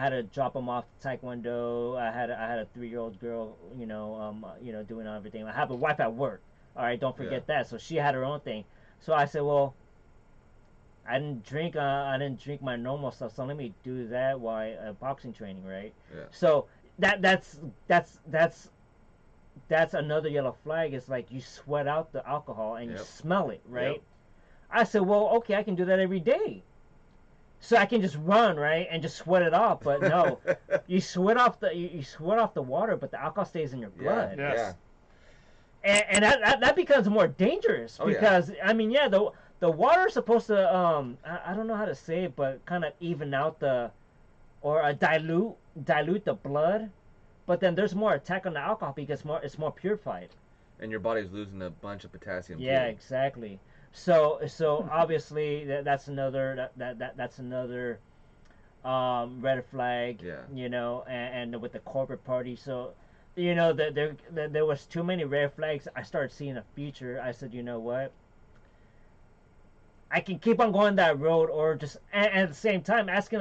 to drop them off to Taekwondo. I had a 3-year-old girl, you know, doing everything. I have a wife at work. All right, don't forget that. So she had her own thing. So I said, well, I didn't drink my normal stuff. So let me do that while boxing training, right? Yeah. So that's another yellow flag. It's like you sweat out the alcohol and you smell it, right? Yep. I said, well, okay, I can do that every day. So I can just run, right, and just sweat it off. But no, you sweat off the water, but the alcohol stays in your blood. Yes. Yeah. And that becomes more dangerous because I mean, yeah, the water is supposed to I don't know how to say it, but kind of even out or dilute the blood. But then there's more attack on the alcohol because it's more purified. And your body's losing a bunch of potassium. Yeah, too. exactly. So obviously that's another that's another red flag. Yeah. You know, and with the corporate party, so you know there was too many red flags. I started seeing a future. I said, you know what? I can keep on going that road, or just and at the same time asking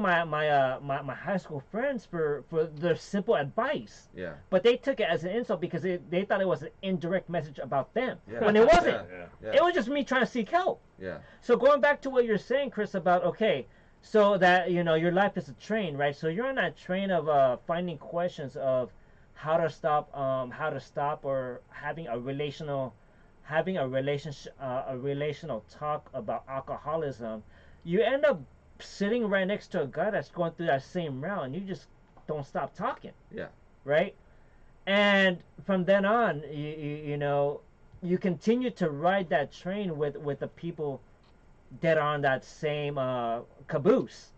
my high school friends for their simple advice. Yeah. But they took it as an insult because they thought it was an indirect message about them. Yeah. When it wasn't. Yeah. It was just me trying to seek help. Yeah. So going back to what you're saying, Chris, about, okay, so that, you know, your life is a train, right? So you're on that train of finding questions of how to stop or having a relational talk about alcoholism. You end up sitting right next to a guy that's going through that same route, and you just don't stop talking. Yeah. Right? And from then on, you know, you continue to ride that train with the people that are on that same caboose.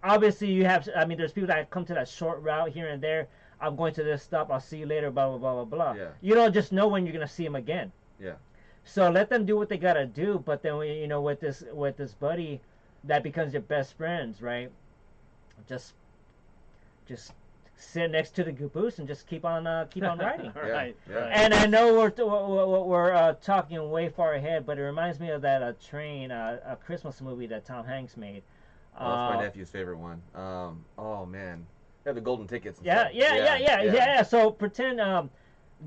Obviously, you have, I mean, there's people that come to that short route here and there. I'm going to this stop. I'll see you later. Blah blah blah blah blah. Yeah. You don't just know when you're gonna see them again. Yeah. So let them do what they gotta do. But then you know, with this buddy, that becomes your best friends, right? Just sit next to the caboose and just keep on riding. Right. Yeah. And I know we're talking way far ahead, but it reminds me of that train, a Christmas movie that Tom Hanks made. Oh, that's my nephew's favorite one. Oh man, they have the golden tickets. And Yeah, stuff. yeah. So pretend,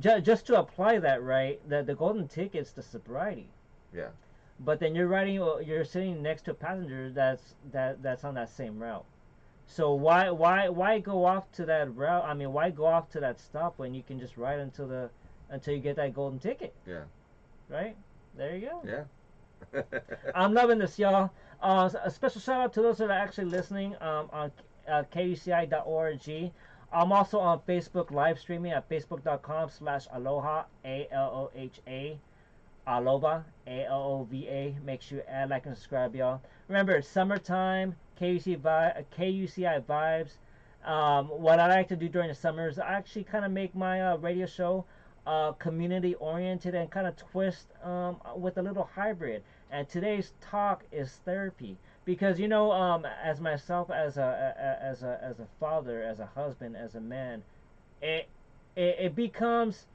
just to apply that, right? The golden ticket's the sobriety. Yeah. But then you're sitting next to a passenger that's on that same route. So why go off to that route? I mean, why go off to that stop when you can just ride until you get that golden ticket? Yeah. Right? There you go. Yeah. I'm loving this, y'all. A special shout out to those that are actually listening on kuci.org. I'm also on Facebook live streaming at facebook.com/aloha, ALOHA, Aloba, ALOVA. Make sure you add, like, and subscribe, y'all. Remember, it's summertime, KUCI vibes. What I like to do during the summer is I actually kind of make my radio show community oriented and kind of twist with a little hybrid. And today's talk is therapy, because you know, as myself, as a father, as a husband, as a man, it becomes,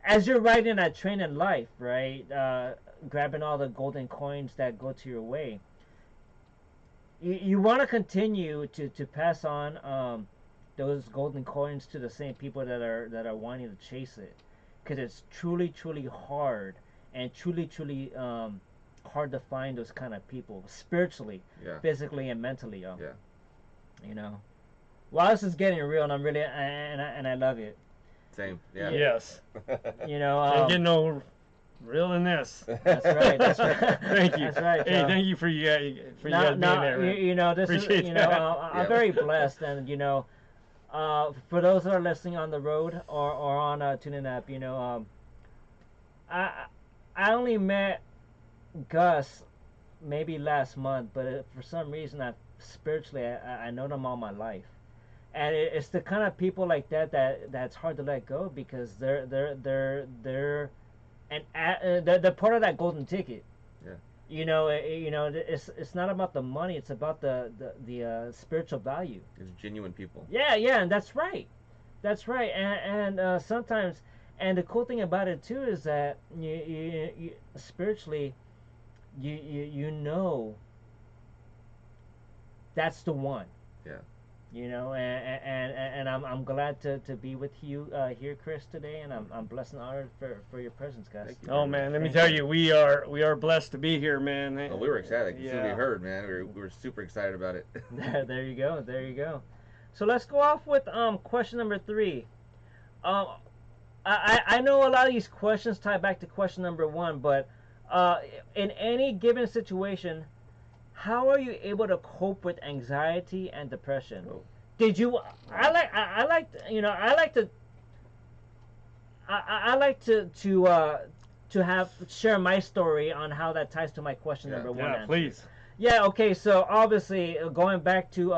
as you're riding that train in life, right? Grabbing all the golden coins that go to your way. You want to continue to pass on those golden coins to the same people that are wanting to chase it, because it's truly hard, and truly hard to find those kind of people spiritually, physically, and mentally, y'all. Yeah. You know, well, this is getting real, and I'm really and I love it. Same. Yeah. Yes. You know, Can't get no real than this. that's right. That's right. Thank you. That's right. Hey, y'all. thank you for you guys being there. Man. You know, this Appreciate is, you know, that. I'm Yeah. very blessed, and you know, for those that are listening on the road or on TuneIn app, you know, I only met Gus maybe last month, but for some reason, spiritually I know them all my life, and it's the kind of people like that's hard to let go, because they're they're part of that golden ticket. Yeah. You know, it's not about the money; it's about the spiritual value. It's genuine people. Yeah, and that's right, and sometimes, and the cool thing about it too is that you spiritually, you know, that's the one. Yeah. You know, and I'm glad to be with you here, Chris, today, and I'm blessed and honored for your presence, guys. Thank you. Oh man, let me Thank tell you. you, we are blessed to be here, man. Well, we were excited. As soon as we Yeah. heard, man, we were super excited about it. There you go. So let's go off with question number 3. I know a lot of these questions tie back to question number 1, but in any given situation, how are you able to cope with anxiety and depression? Oh. Did you? I like to have share my story on how that ties to my question Yeah. number 1. Yeah, answer. please. Yeah, okay, so obviously going back to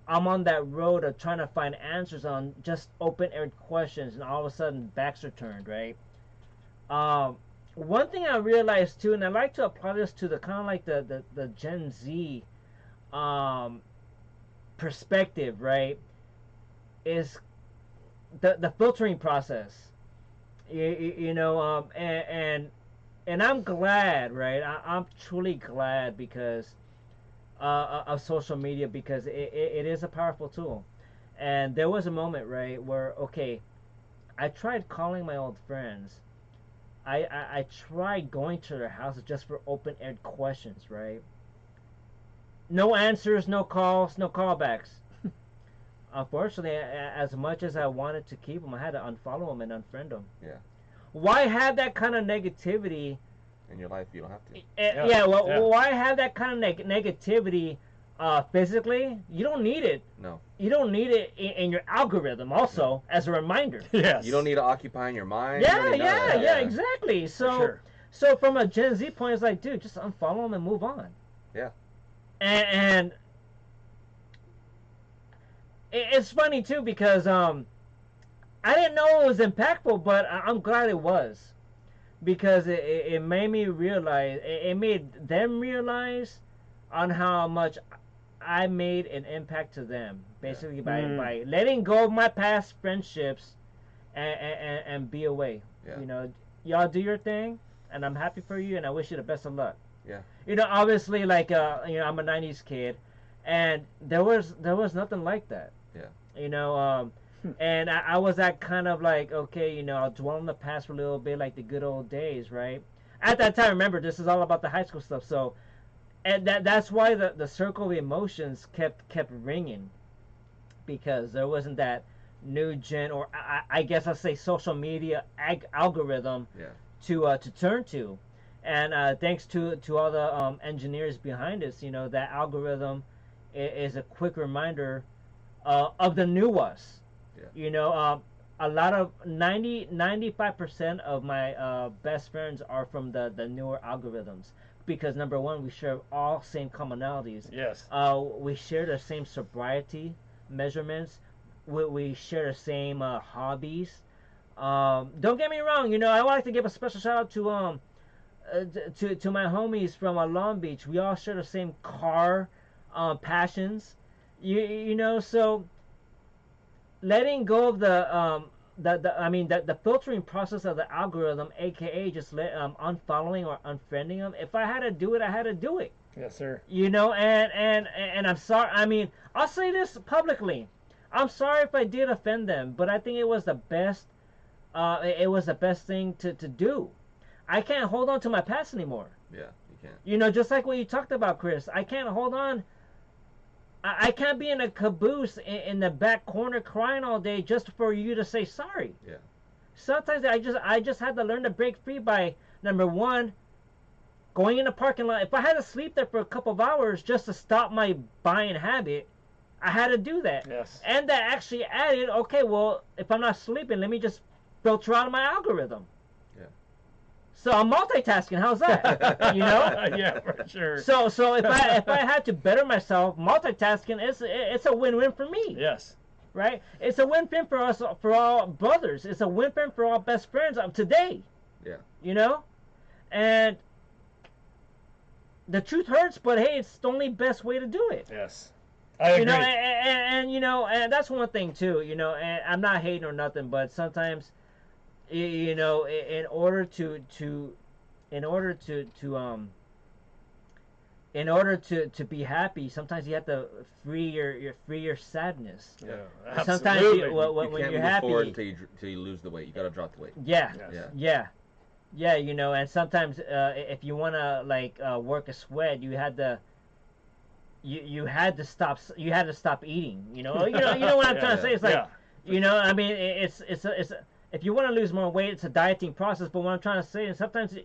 I'm on that road of trying to find answers on just open-air questions, and all of a sudden backs are turned, right? One thing I realized too, and I like to apply this to the kind of like the Gen Z perspective, right, is the filtering process. You know, and I'm glad, right? I'm truly glad because of social media, because it is a powerful tool. And there was a moment, right, where, okay, I tried calling my old friends. I tried going to their houses just for open-air questions, right? No answers, no calls, no callbacks. Unfortunately, as much as I wanted to keep them, I had to unfollow them and unfriend them. Yeah. Why have that kind of negativity? In your life, you don't have to. Yeah, Yeah. why have that kind of negativity physically, you don't need it. No. You don't need it in your algorithm also as a reminder. Yes. You don't need to occupy in your mind. You Yeah, don't need none of yeah, that. yeah, exactly. So, For sure. so from a Gen Z point, it's like, dude, just unfollow them and move on. Yeah. And it's funny too because I didn't know it was impactful, but I'm glad it was because it made me realize, it made them realize on how much I made an impact to them, basically by letting go of my past friendships and be away. Yeah. You know, y'all do your thing, and I'm happy for you, and I wish you the best of luck. Yeah. You know, obviously, like you know, I'm a '90s kid, and there was nothing like that. Yeah. You know, and I was that kind of like, okay, you know, I'll dwell on the past for a little bit, like the good old days, right? At that time, remember, this is all about the high school stuff, so. And that's why the circle of emotions kept ringing, because there wasn't that new gen, or I guess I'll say social media algorithm to turn to, and thanks to all the engineers behind us, you know, that algorithm is a quick reminder of the new us. Yeah. You know, a lot of 95% of my best friends are from the newer algorithms. Because number one, we share all same commonalities. Yes. We share the same sobriety measurements. We share the same hobbies. Don't get me wrong. You know, I would like to give a special shout out to my homies from Long Beach. We all share the same car passions. You know, so letting go of the filtering process of the algorithm, aka just unfollowing or unfriending them. If I had to do it, I had to do it. Yes, sir. You know, and I'm sorry. I mean, I'll say this publicly. I'm sorry if I did offend them, but I think it was the best. It was the best thing to do. I can't hold on to my past anymore. Yeah, you can't. You know, just like what you talked about, Chris. I can't hold on. I can't be in a caboose in the back corner crying all day just for you to say sorry. Yeah. Sometimes I just had to learn to break free by, number one, going in the parking lot. If I had to sleep there for a couple of hours just to stop my buying habit, I had to do that. Yes. And that actually added, okay, well, if I'm not sleeping, let me just filter out my algorithm. So I'm multitasking. How's that? You know? Yeah, for sure. So if I had to better myself, multitasking it's a win-win for me. Yes. Right? It's a win-win for us, for all brothers. It's a win-win for all best friends of today. Yeah. You know? And the truth hurts, but hey, it's the only best way to do it. Yes. I agree. You know, and you know, and that's one thing too. You know, and I'm not hating or nothing, but sometimes, you know, in order to be happy, sometimes you have to free your sadness. Yeah, Sometimes absolutely. when can't you're move happy, forward until you lose the weight. You gotta drop the weight. yeah, Yes. yeah, you know, and sometimes if you wanna like work a sweat, you had to stop eating. You know what I'm trying to say. It's like, you know, I mean, it's if you want to lose more weight, it's a dieting process. But what I'm trying to say is sometimes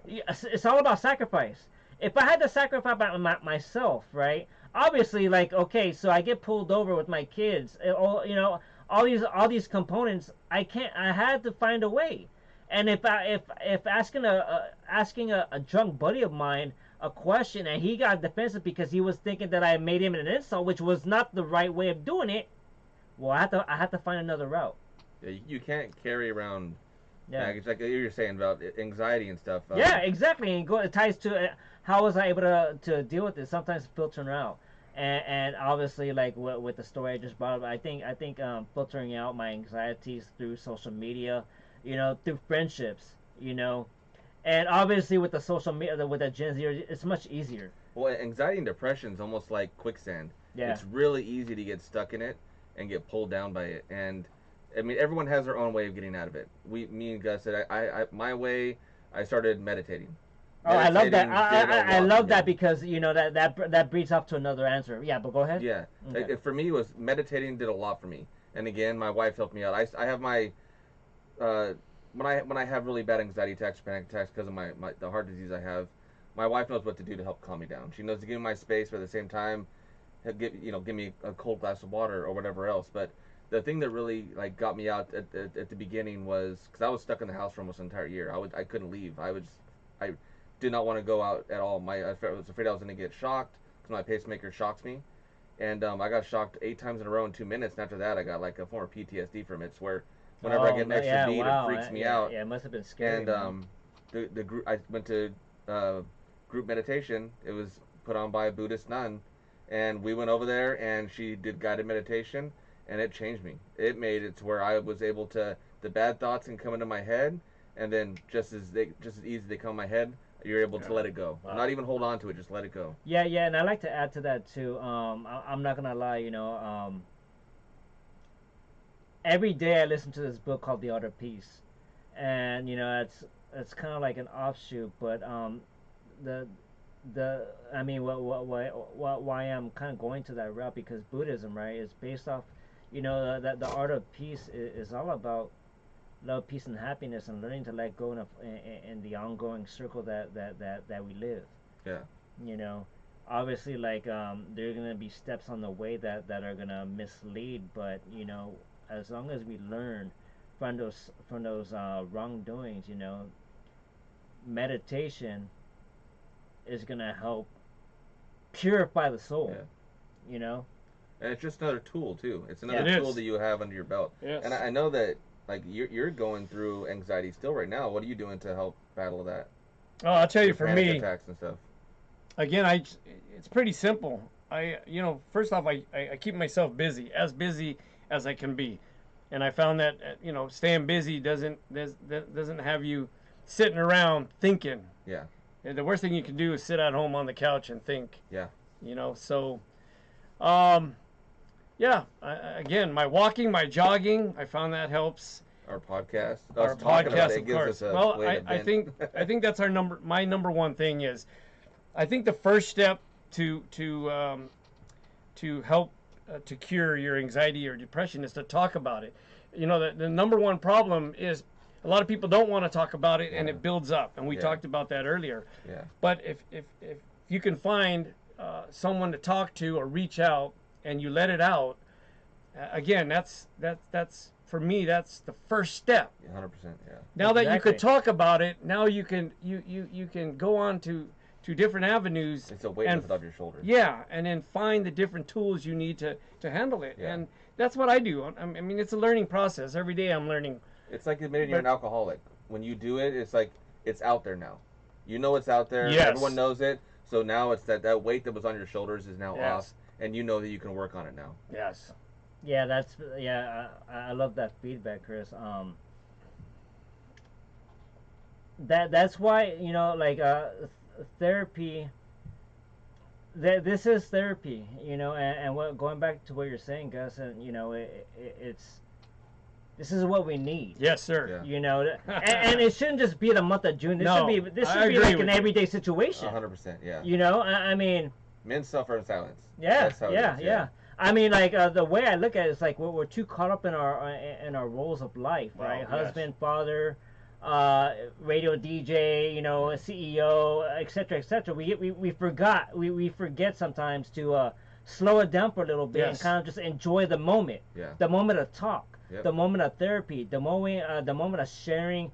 it's all about sacrifice. If I had to sacrifice myself, right? Obviously, like, okay, so I get pulled over with my kids. You know, all these components. I had to find a way. And if asking a drunk buddy of mine a question and he got defensive because he was thinking that I made him an insult, which was not the right way of doing it, well, I had to find another route. Yeah, you can't carry around. Yeah, It's like you're saying about anxiety and stuff. yeah, exactly. And it ties to how was I able to deal with it? Sometimes filtering out, and obviously like with the story I just brought up, I think filtering out my anxieties through social media, you know, through friendships, you know, and obviously with the social media with the Gen Z, it's much easier. Well, anxiety and depression is almost like quicksand. Yeah, It's really easy to get stuck in it and get pulled down by it. And I mean, everyone has their own way of getting out of it. Me and Gus said, my way, I started meditating. Oh, I love that. Meditating, I love walking. that because you know that breeds off to another answer. Yeah, but go ahead. Yeah, Okay. For me, it was meditating did a lot for me. And again, my wife helped me out. I have my when I have really bad anxiety attacks, panic attacks because of the heart disease I have, my wife knows what to do to help calm me down. She knows to give me my space, but at the same time, give me a cold glass of water or whatever else. But the thing that really like got me out at the beginning was because I was stuck in the house for almost an entire year. I couldn't leave. I did not want to go out at all. I was afraid I was going to get shocked because my pacemaker shocks me, and I got shocked 8 times in a row in 2 minutes. And after that, I got like a form of PTSD from it. Where whenever I get an extra beat, it freaks me out. Yeah, it must have been scary. And the group I went to group meditation. It was put on by a Buddhist nun, and we went over there, and she did guided meditation, and it changed me. It made it to where I was able to the bad thoughts can come into my head, and then just as easy they come in my head, you're able to let it go. Wow. Not even hold on to it, just let it go. Yeah, and I like to add to that too. I'm not gonna lie, every day I listen to this book called The Art of Peace, and it's kind of like an offshoot, but why I'm kind of going to that route, because Buddhism, right, is based off, that the art of peace is all about love, peace, and happiness, and learning to let go in the ongoing circle that we live. Yeah. Obviously, like there are gonna be steps on the way that are gonna mislead, but as long as we learn from those wrongdoings, meditation is gonna help purify the soul. Yeah. And it's just another tool too. It's another It tool is. that you have under your belt. Yes. And I know that like you're going through anxiety still right now. What are you doing to help battle that? Oh, I'll tell you, Your for panic me, attacks and stuff. again, it's pretty simple. First off, I keep myself busy as I can be, and I found that staying busy doesn't have you sitting around thinking. Yeah. And the worst thing you can do is sit at home on the couch and think. Yeah. So, again, my walking, my jogging, I found that helps. Our podcast. Our Us talking about podcast, it of gives course. us a Well, way to I vent. think that's my number one thing is, I think the first step to help to cure your anxiety or depression is to talk about it. The number one problem is a lot of people don't want to talk about it, and it builds up. And we talked about that earlier. Yeah. But if you can find someone to talk to or reach out, and you let it out, again, that's for me, that's the first step. 100%. Yeah. Now that you Exactly. could talk about it, now you can go on to different avenues. It's a weight and lifted off your shoulders. Yeah, and then find the different tools you need to handle it. Yeah. And that's what I do. I mean, it's a learning process. Every day I'm learning. It's like admitting you're an alcoholic. When you do it, it's like it's out there now. You know it's out there. Yes. Everyone knows it. So now it's that weight that was on your shoulders is now Yes. off, and you know that you can work on it now. Yes. Yeah, I love that feedback, Chris. That's why therapy. This is therapy, and going back to what you're saying, Gus, and this is what we need. Yes, sir. Yeah. And it shouldn't just be the month of June. This No, should be I agree like with an you. everyday situation. 100%. Yeah. I mean. Men suffer in silence. Yeah, That's how it is, yeah. I mean, like the way I look at it is like we're too caught up in our roles of life, Wow, right? yes. Husband, father, radio DJ, CEO, etc., etc. We forget sometimes to slow it down for a little bit and Yes. kind of just enjoy the moment, Yeah. the moment of talk, Yep. the moment of therapy, the moment of sharing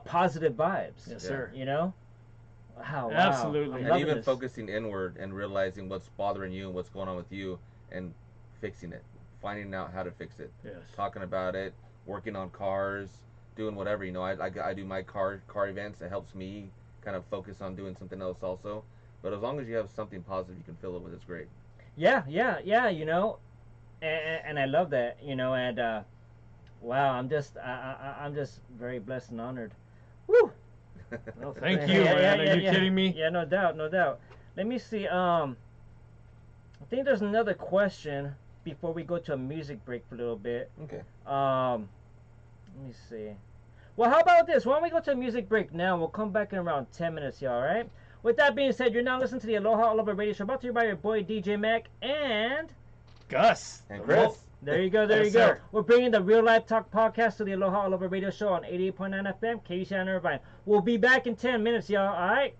positive vibes. Yes, Yeah. sir. Wow. Absolutely. I'm And loving even this. focusing inward and realizing what's bothering you and what's going on with you and fixing it, finding out how to fix it, Yes. talking about it, working on cars, doing whatever. I do my car events. It helps me kind of focus on doing something else also. But as long as you have something positive you can fill it with, it's great. Yeah, and I love that, and wow, I'm just very blessed and honored. Woo! Well, thank you, man. Are you kidding me? Yeah, no doubt. Let me see. I think there's another question before we go to a music break for a little bit. Okay. Let me see. Well, how about this? Why don't we go to a music break now? We'll come back in around 10 minutes, y'all, all right? With that being said, you're now listening to the Aloha All Over Radio Show, brought to you by your boy DJ Mac and Gus. And Well, Chris. there you go. Yes, sir. We're bringing the Real Life Talk podcast to the Aloha All Over Radio Show on 88.9 FM, KUCI Irvine. We'll be back in 10 minutes, y'all, all right?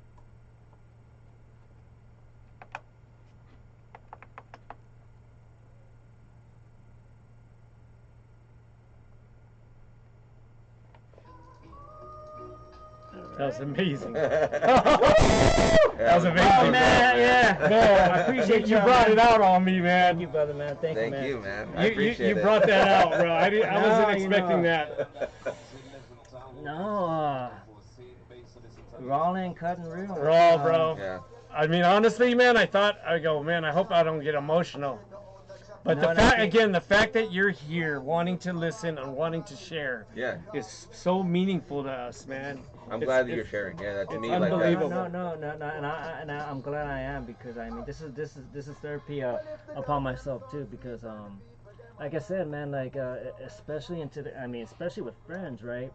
That was amazing. That was amazing. Oh man, yeah. No, I appreciate you you, brought man. it out on me, man. Thank you, brother, man. Thank you, Thank man. you, man. I You appreciate it. brought that out, bro. I No, wasn't you expecting know. that. No, Rollin, cut and reel. Raw, bro. Yeah. I mean, honestly, man, I go, man, I hope I don't get emotional. But No, the no, fact, I think- again, the fact that you're here, wanting to listen and wanting to share, Yeah. is so meaningful to us, man. I'm It's- glad that you're it's- sharing. Yeah, that to it's me, like unbelievable. that. No, and I'm glad I am, because I mean this is therapy upon myself too, because like I said, man, like especially especially with friends, right?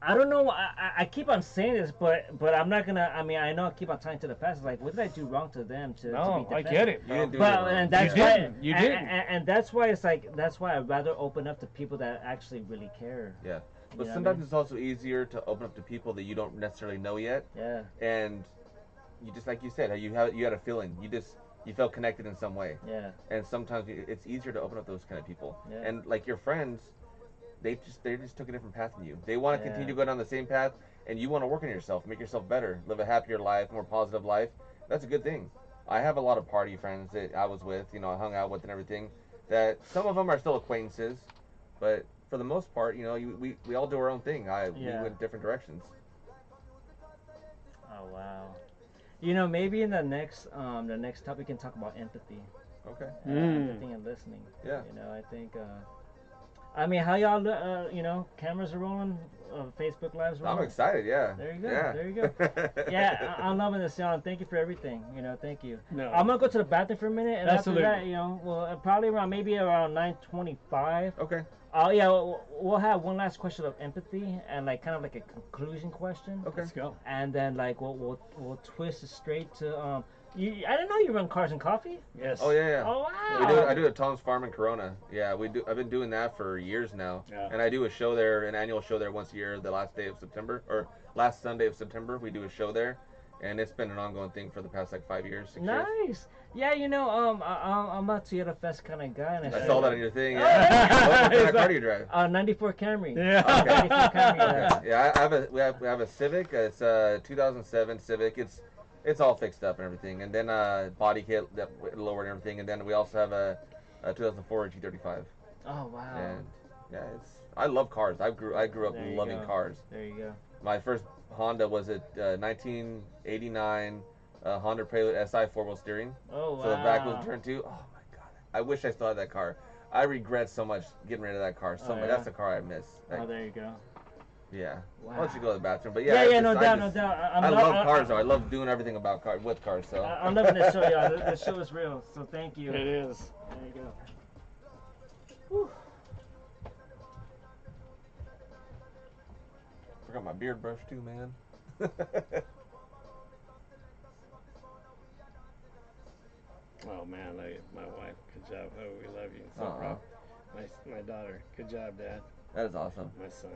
I don't know. I keep on saying this, but I'm not gonna. I mean, I know I keep on tying to the past. It's like, what did I do wrong to them to No, be I defensive? get it, You bro. didn't do But it wrong. and that's You why didn't. You didn't. And that's why it's like that's why I'd rather open up to people that actually really care. Yeah. But You know what I sometimes mean? it's also easier to open up to people that you don't necessarily know yet, Yeah, and you just like you said, you had a feeling. You felt connected in some way, yeah, and sometimes it's easier to open up those kind of people. Yeah. And like your friends, they just took a different path than you. They want to Yeah. continue going down the same path, and you want to work on yourself, make yourself better, live a happier life, more positive life. That's a good thing. I have a lot of party friends that I was with, I hung out with and everything. That some of them are still acquaintances, but for the most part, we all do our own thing. We Yeah. went different directions. Oh wow. Maybe in the next topic we can talk about empathy. Okay. Empathy and listening. Yeah. I think. I mean, how y'all? Cameras are rolling, Facebook Lives rolling. I'm excited. Yeah. There you go, Yeah. there you go. Yeah, I'm loving this, John. Thank you for everything. Thank you. No. I'm gonna go to the bathroom for a minute, and Absolutely. after that, probably around 9:25. Okay. Yeah, we'll have one last question of empathy and like kind of like a conclusion question. Okay. Let's go. And then like we'll twist it straight to I didn't know you run Cars and Coffee. Yes. Oh yeah. Oh We wow. I do at Tom's Farm in Corona. Yeah, we do. I've been doing that for years now, Yeah. and I do a show there, an annual show there once a year, the last day of September or last Sunday of September. We do a show there, and it's been an ongoing thing for the past like 5 years, 6 years. Nice. Yeah, I'm a Toyota Fest kind of guy, and I saw that on your thing. Oh, Yeah. yeah. What kind of car do you drive? 94 Camry. Yeah. 94 Camry. Okay. Yeah, we have a Civic. It's a 2007 Civic. It's all fixed up and everything, and then body kit that lowered and everything, and then we also have a 2004 G35. Oh wow. And yeah, I love cars. I grew up There you loving go. cars. There you go. My first Honda was a 1989 Honda Prelude SI 4-wheel steering. Oh wow. So the back was turned to. Oh my god! I wish I still had that car. I regret so much getting rid of that car. So Oh, much. yeah? That's the car I miss. Oh, there you go. Yeah. Wow. I'll let you go to the bathroom. But Yeah, yeah, no doubt, no doubt. I love cars though. I love doing everything about with cars. So. I'm loving this show, y'all. This show is real. So thank you. It is. There you go. Forgot my beard brush too, man. Oh man, my wife, good job. Oh, we love you. So Aw. proud. My daughter, good job, Dad. That is awesome. My son,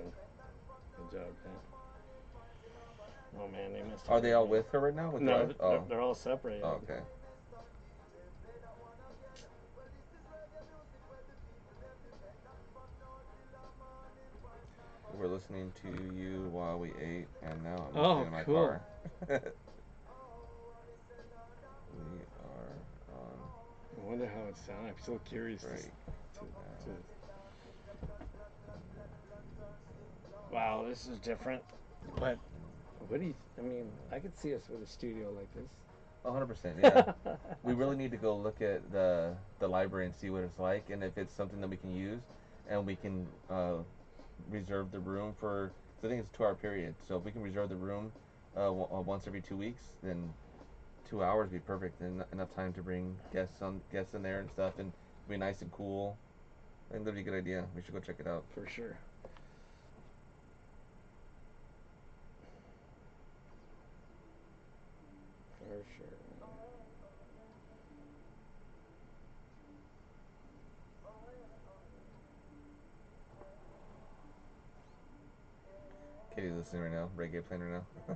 good job, Dad. Oh man, they missed. Are they all with her right now? With No, their- oh. they're all separated. Oh, okay. We're listening to you while we ate, and now I'm Oh, listening in my cool. car. We are on I wonder how it sounds. I'm so curious. break. Wow, this is different. But what do you? I mean, I could see us with a studio like this. 100%, yeah. We really need to go look at the library and see what it's like, and if it's something that we can use, and we can reserve the room for. Cause I think it's a 2-hour period, so if we can reserve the room once every 2 weeks, then 2 hours would be perfect, and enough time to bring guests in there and stuff, and be nice and cool. I think that'd be a good idea. We should go check it out. For sure. For sure. Katie's listening right now. Reggae playing right now.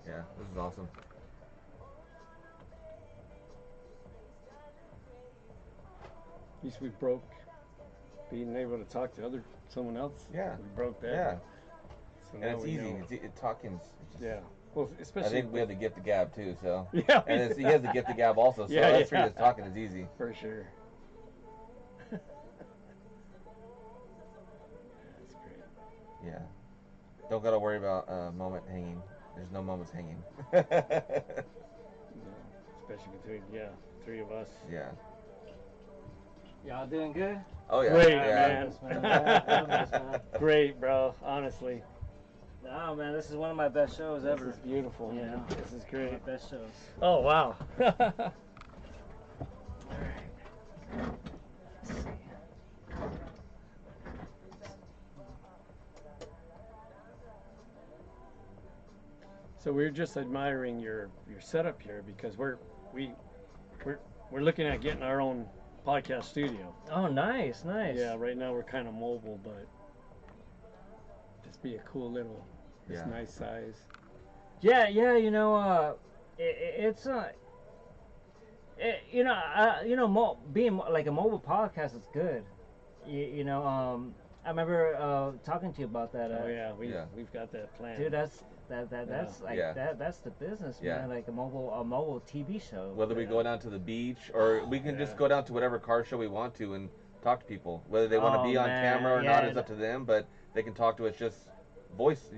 Yeah, this is awesome. At least we broke being able to talk to someone else. Yeah. We broke that. Yeah. So And now it's we easy. know. Talking's just, Yeah. Well, I especially think we have the gift of gab too, so. Yeah. And he has the gift of gab also, so Yeah, that's yeah. just talking is easy. for sure. That's great. Yeah. Don't gotta worry about moment hanging. There's no moments hanging. No, especially between three of us. Yeah. Y'all doing good? Oh yeah. Great, Yeah. man. Great, bro. Honestly, No, man, this is one of my best shows this ever. is beautiful, You man. know, This is One of great. my best shows. Oh wow. So we're just admiring your setup here because we're looking at getting our own podcast studio. Oh, nice, nice. Yeah, right now we're kind of mobile, but just be a cool little, Yeah. nice size. Yeah, you know, it's being like a mobile podcast is good. You know, I remember talking to you about that. Oh yeah, Yeah. we've got that plan. Dude, that's like Yeah. that's the business, Yeah. man. Like a mobile TV show. Whether we go down to the beach or we can just go down to whatever car show we want to and talk to people. Whether they want to Oh, be on man, camera or yeah. not is up to them, but they can talk to us just voice,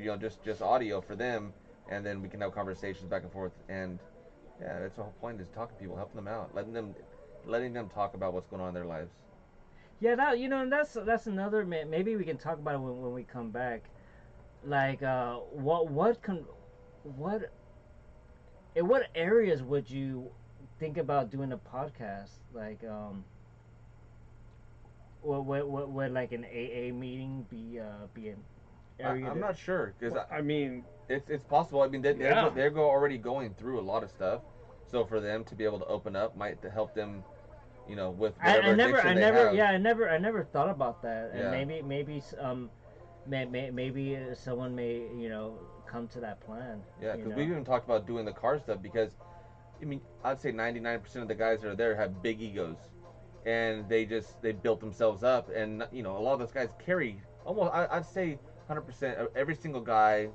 just audio for them, and then we can have conversations back and forth. And yeah, that's the whole point, is talking to people, helping them out, letting them talk about what's going on in their lives. Yeah, that's another. Maybe we can talk about it when we come back. Like, in what areas would you think about doing a podcast? Like, would like an AA meeting be an area? I'm not sure, because I mean, it's possible. I mean, Yeah. they're already going through a lot of stuff, so for them to be able to open up might help them, with whatever addiction they have. I never thought about that. And Yeah. maybe someone may come to that plan. Yeah, you because know? we've even talked about doing the car stuff because, I mean, I'd say 99% of the guys that are there have big egos, and they built themselves up, and a lot of those guys carry almost, I'd say 100% of every single guy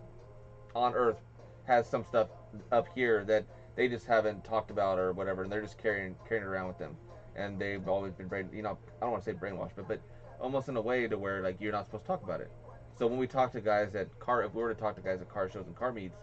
on Earth has some stuff up here that they just haven't talked about or whatever, and they're just carrying it around with them, and they've always been I don't want to say brainwashed, but almost in a way to where like you're not supposed to talk about it. So when we talk to guys if we were to talk to guys at car shows and car meets,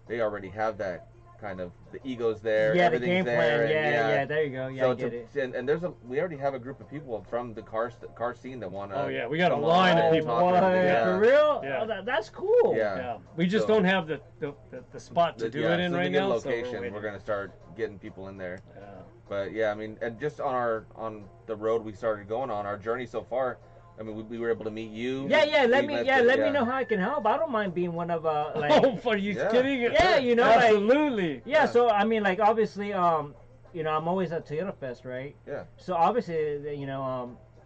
they already have that kind of, the egos there, Yeah, the everything's game there, plan. and Yeah, there you go. Yeah, so I get it. and we already have a group of people from the car scene that want to. oh yeah, we got a come line on of and people. talk What? to them. Yeah. For real? Yeah. Oh, that's cool. Yeah. Yeah, we just So- don't have the spot to do it in so right to get now. a location, so we're gonna start getting people in there. Yeah. But yeah, I mean, and just on the road we started going on, our journey so far, I mean, we were able to meet you. Yeah, let We me met let me know how I can help. I don't mind being one of like. Oh, are you Yeah. kidding? Yeah, like- absolutely. Yeah, Yeah. so I mean, like obviously, I'm always at Toyota Fest, right? Yeah. So obviously,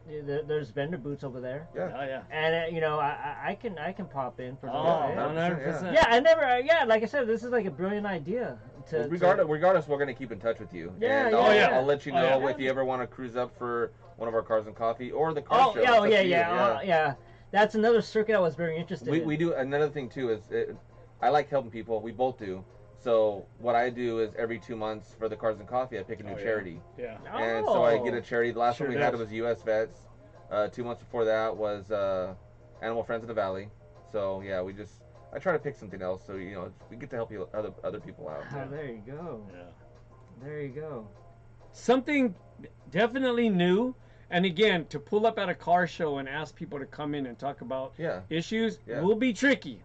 there's vendor booths over there, Yeah. Oh yeah. and I can pop in for a Oh, little bit. 100%. Yeah, I never. Yeah, like I said, this is like a brilliant idea. Well, regardless, we're gonna keep in touch with you. Yeah, and yeah, I'll, yeah. I'll let you Oh, know yeah. if you ever want to cruise up for one of our Cars and Coffee or the car Oh, show. yeah, It's up to you, yeah. That's another circuit I was very interested in. We do another thing too is I like helping people. We both do. So what I do is every 2 months for the Cars and Coffee, I pick a new Oh, yeah. charity, Yeah. and so I get a Oh. charity. The last Sure one we had does. was U.S. Vets. 2 months before that was Animal Friends of the Valley. So yeah, I try to pick something else so we get to help other people out. Oh, there you go. Yeah. There you go. Something definitely new. And again, to pull up at a car show and ask people to come in and talk about Yeah. issues Yeah. will be tricky.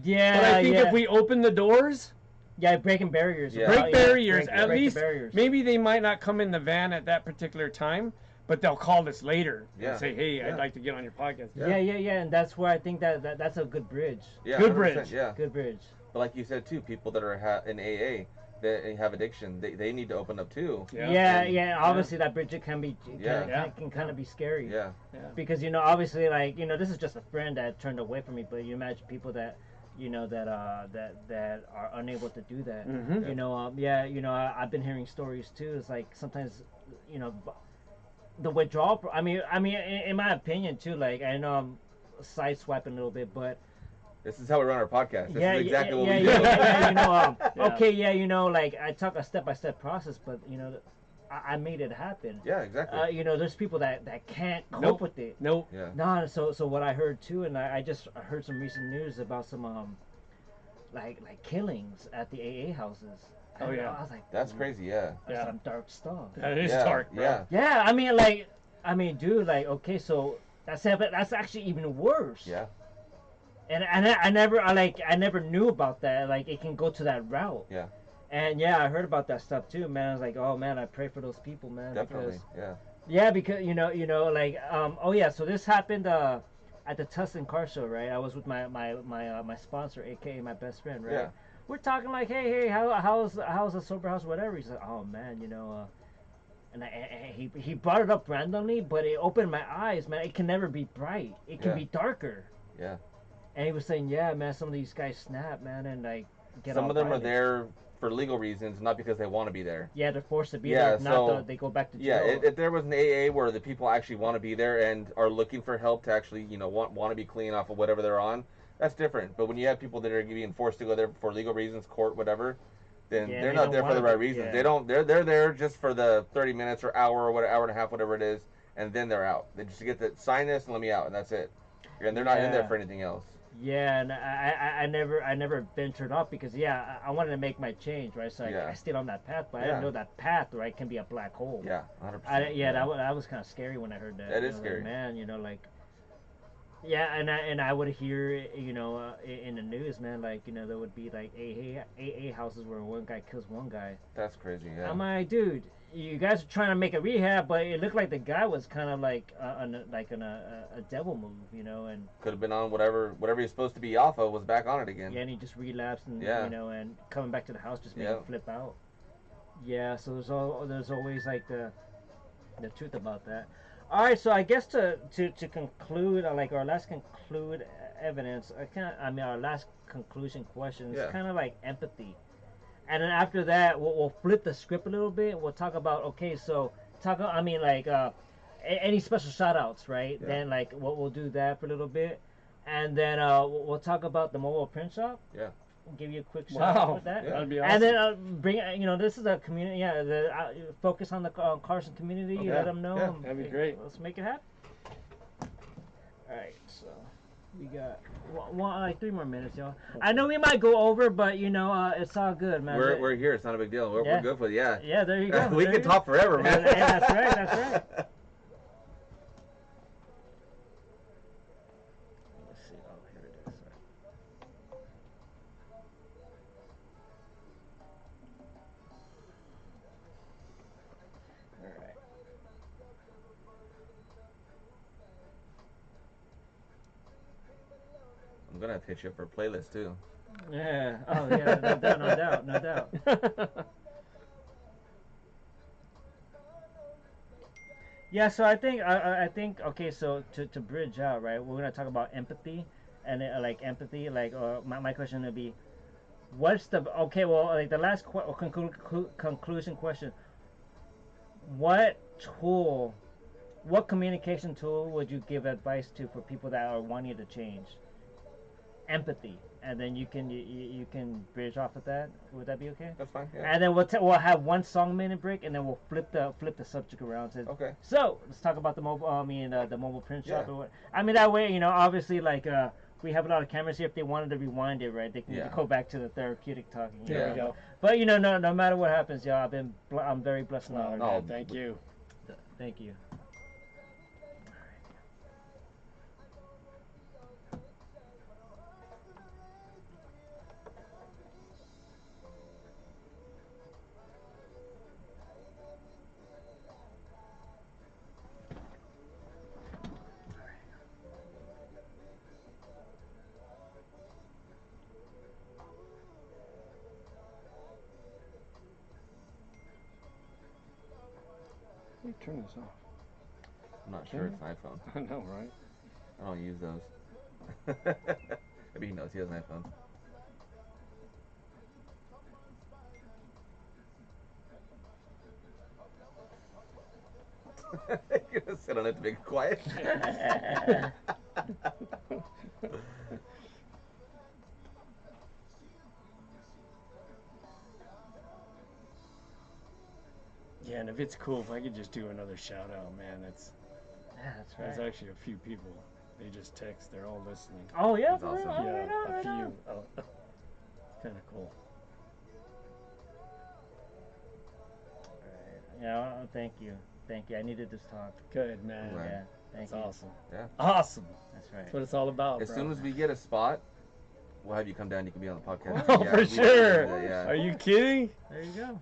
Yeah, But I think yeah. if we open the doors, Yeah, breaking barriers. Yeah. Break barriers. break At the least barriers. maybe they might not come in the van at that particular time, but they'll call us later Yeah. and say, "Hey, Yeah. I'd like to get on your podcast." Yeah, and that's where I think that's a good bridge. Yeah, Good 100%, bridge. Yeah. Good bridge. But like you said too, people that are in AA that have addiction, they need to open up too. Yeah, And- obviously that bridge it can be Yeah. can kind of be scary. Yeah. Because obviously like this is just a friend that turned away from me, but you imagine people that that are unable to do that. Mhm. I've been hearing stories too. It's like sometimes the withdrawal. I mean, in my opinion too. Like I know I'm sideswiping a little bit, but This is how we run our podcast. This is exactly what we do. yeah. Yeah. Okay, like I talk a step-by-step process, but I made it happen. Yeah, exactly. There's people that can't cope Nope. with it. Nope. Yeah. No, so what I heard too, and I just heard some recent news about some like killings at the AA houses. Oh, And yeah. I was like, That's crazy. Yeah. that's Yeah. some dark stuff. That is Yeah. dark, bro. Yeah. Yeah, I mean, dude, like, okay, so that's actually even worse. Yeah. And I never knew about that. Like, it can go to that route. Yeah. And yeah, I heard about that stuff too, man. I was like, oh man, I pray for those people, man. Definitely. Because, Yeah. because like so this happened at the Tustin Car Show, right? I was with my sponsor, aka my best friend, right? Yeah. We're talking like, hey, how's the sober house, whatever. He's like, oh man, and he brought it up randomly, but it opened my eyes, man. It can never be bright. It can Yeah. be darker. Yeah. And he was saying, yeah, man, some of these guys snap, man, and like get Some all of them violent. are there for legal reasons, not because they want to be there. Yeah, they're forced to be Yeah, there. If not, so- they go back to Yeah, jail. if there was an AA where the people actually want to be there and are looking for help to actually, want to be clean off of whatever they're on, that's different. But when you have people that are being forced to go there for legal reasons, court, whatever, then Yeah, they're they not don't there for wanna the right be- reasons. yeah. They don't. They're there just for the 30 minutes or hour or hour and a half, whatever it is, and then they're out. They just get to sign this and let me out, and that's it. And they're not in there Yeah. for anything else. Yeah, and I never ventured off because I wanted to make my change, right? So Yeah. I stayed on that path, but I Yeah. didn't know that path, right, can be a black hole. Yeah, 100%. That was kind of scary when I heard that. That is Like, scary. man. Like, yeah, and I would hear, in the news, man, like, there would be like AA houses where one guy kills one guy. That's crazy. Yeah. I'm like, dude, you guys are trying to make a rehab, but it looked like the guy was kind of like on a devil move, and Could have been on whatever he's supposed to be off of was back on it again. yeah, and he just relapsed, and Yeah. and coming back to the house just made Yeah. him flip out. Yeah, so there's always like the truth about that. All right, so I guess to conclude, like our last conclude evidence, our last conclusion question is Yeah. kind of like empathy. And then after that, we'll flip the script a little bit. We'll talk about, okay, so any special shout outs, right? Yeah. Then like we'll do that for a little bit. And then we'll talk about the mobile print shop. Yeah. We'll give you a quick shout out Wow, with that. Yeah. that'd be awesome. And then bring, this is a community, focus on the Carson community, Okay. let them know. Yeah, that'd be great. Let's make it happen. All right, so we got like 3 more minutes, y'all. I know we might go over, but it's all good, man. We're here. It's not a big deal. We're Yeah. good for it. Yeah. Yeah, there you go. we there can you talk forever, go. man. Yeah, that's right. That's right. Let's see. Oh, here it is. All right. I'm gonna have to hit you up for a playlist too. Yeah. Oh, yeah. No doubt. No doubt. No doubt. Yeah, so I think okay, so to bridge out, right? We're gonna talk about empathy, and my question would be, what's the like the last conclusion question? What communication tool would you give advice to for people that are wanting to change? Empathy, and then you can bridge off of that. Would that be okay? That's fine. Yeah. And then we'll have one song minute break, and then we'll flip the subject around. Say, Okay. so let's talk about the mobile. The mobile print shop. Yeah. Or what. I mean that way, obviously, like we have a lot of cameras here. If they wanted to rewind it, right, they can Yeah. go back to the therapeutic talking. you There know. we go. But no matter what happens, y'all, I'm very blessed now. Oh, No. man, thank you. Thank you. How do you turn this off? I'm not sure. It's an iPhone. I know, right? I don't use those. Maybe he knows. He has an iPhone. You're gonna sit on it to make it quiet. Yeah, and if it's cool, if I could just do another shout out, man, Yeah, that's there's right. actually a few people. They just text. They're all listening. Oh yeah, That's for real? awesome. Oh, right on, Yeah, a right on. few. Oh, kind of cool. Right. Yeah, thank you. Thank you. I needed this talk. Good, man. Right. Yeah, thank That's you. awesome. Yeah. Awesome. That's right. That's what it's all about, As bro. soon as we get a spot, we'll have you come down. You can be on the podcast. Oh, Yeah, for we- sure. Yeah. Are you kidding? There you go.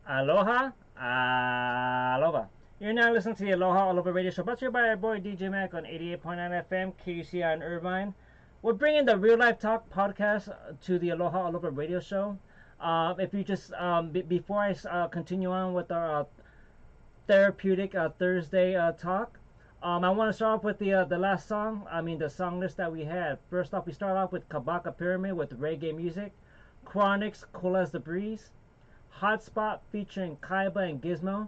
Aloha, aloha. You're now listening to the Aloha All Over Radio Show, brought to you by our boy DJ Mac on 88.9 FM, KUCI in Irvine. We're bringing the Real Life Talk podcast to the Aloha All Over Radio Show. If you just, before I continue on with our therapeutic Thursday talk, I want to start off with the last song. I mean, the song list that we had. First off, we start off with Kabaka Pyramid with reggae music, Chronics, Cool as the Breeze, Hotspot featuring Kaiba and Gizmo